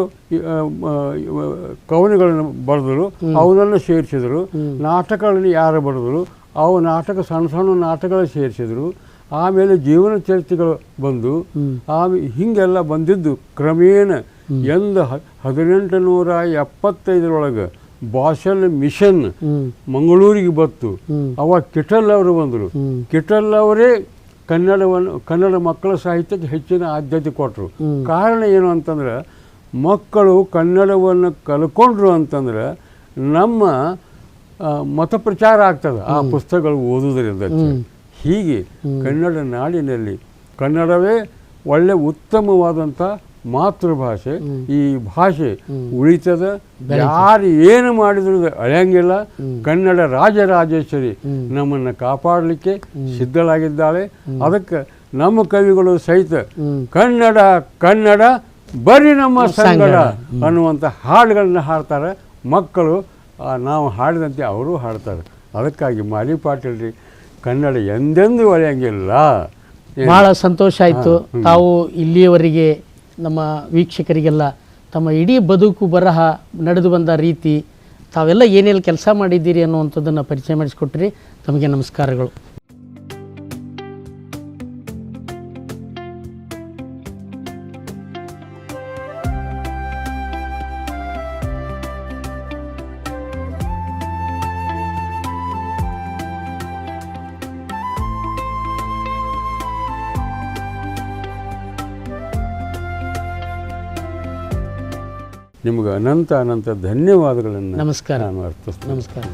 ಕವನಗಳನ್ನು ಬರೆದರು, ಅವನನ್ನು ಸೇರಿಸಿದರು. ನಾಟಕಗಳನ್ನು ಯಾರು ಬರೆದರು, ಅವು ಸಣ್ಣ ನಾಟಕಗಳು ಸೇರಿಸಿದರು. ಆಮೇಲೆ ಜೀವನ ಚರಿತ್ರೆಗಳು ಬಂದು ಹೀಗೆಲ್ಲ ಬಂದಿದ್ದು ಕ್ರಮೇಣ. 1875 ಬಾಷಲ್ ಮಿಷನ್ ಮಂಗಳೂರಿಗೆ ಬತ್ತು. ಅವಾಗ ಕಿಟಲ್ ಅವರು ಬಂದರು. ಕಿಟಲ್ ಅವರೇ ಕನ್ನಡ ಮಕ್ಕಳ ಸಾಹಿತ್ಯಕ್ಕೆ ಹೆಚ್ಚಿನ ಆದ್ಯತೆ ಕೊಟ್ಟರು. ಕಾರಣ ಏನು ಅಂತಂದ್ರೆ, ಮಕ್ಕಳು ಕನ್ನಡವನ್ನು ಕಲ್ಕೊಂಡ್ರು ಅಂತಂದ್ರೆ ನಮ್ಮ ಮತ ಪ್ರಚಾರ ಆಗ್ತದೆ ಆ ಪುಸ್ತಕಗಳು ಓದುವುದರಿಂದ. ಹೀಗೆ ಕನ್ನಡ ನಾಡಿನಲ್ಲಿ ಕನ್ನಡವೇ ಒಳ್ಳೆ ಉತ್ತಮವಾದಂಥ ಮಾತೃಭಾಷೆ. ಈ ಭಾಷೆ ಉಳಿತದ, ಯಾರು ಏನು ಮಾಡಿದ್ರು ಅಳೆಯಂಗಿಲ್ಲ. ಕನ್ನಡ ರಾಜರಾಜೇಶ್ವರಿ ನಮ್ಮನ್ನು ಕಾಪಾಡಲಿಕ್ಕೆ ಸಿದ್ಧಳಾಗಿದ್ದಾಳೆ. ಅದಕ್ಕೆ ನಮ್ಮ ಕವಿಗಳು ಸಹಿತ ಕನ್ನಡ ಕನ್ನಡ ಬರೀ ನಮ್ಮ ಸಂಗಡ ಅನ್ನುವಂಥ ಹಾಡುಗಳನ್ನ ಹಾಡ್ತಾರೆ. ಮಕ್ಕಳು ನಾವು ಹಾಡಿದಂತೆ ಅವರು ಹಾಡ್ತಾರೆ. ಅದಕ್ಕಾಗಿ ಮಾಲಿ ಪಾಟೀಲ್ರಿ ಕನ್ನಡ ಎಂದೆಂದೂ ಅಳೆಯಂಗಿಲ್ಲ. ಭಾಳ ಸಂತೋಷ ಆಯಿತು. ತಾವು ಇಲ್ಲಿಯವರೆಗೆ ನಮ್ಮ ವೀಕ್ಷಕರಿಗೆಲ್ಲ ತಮ್ಮ ಇಡೀ ಬದುಕು ಬರಹ ನಡೆದು ಬಂದ ರೀತಿ, ತಾವೆಲ್ಲ ಏನೆಲ್ಲ ಕೆಲಸ ಮಾಡಿದ್ದೀರಿ ಅನ್ನುವಂಥದ್ದನ್ನು ಪರಿಚಯ ಮಾಡಿಸ್ಕೊಟ್ರಿ. ತಮಗೆ ನಮಸ್ಕಾರಗಳು. ನಿಮಗೆ ಅನಂತ ಧನ್ಯವಾದಗಳನ್ನು ನಮಸ್ಕಾರ. ನಾನು ಅರ್ಪಿಸ್ತೇನೆ. ನಮಸ್ಕಾರ.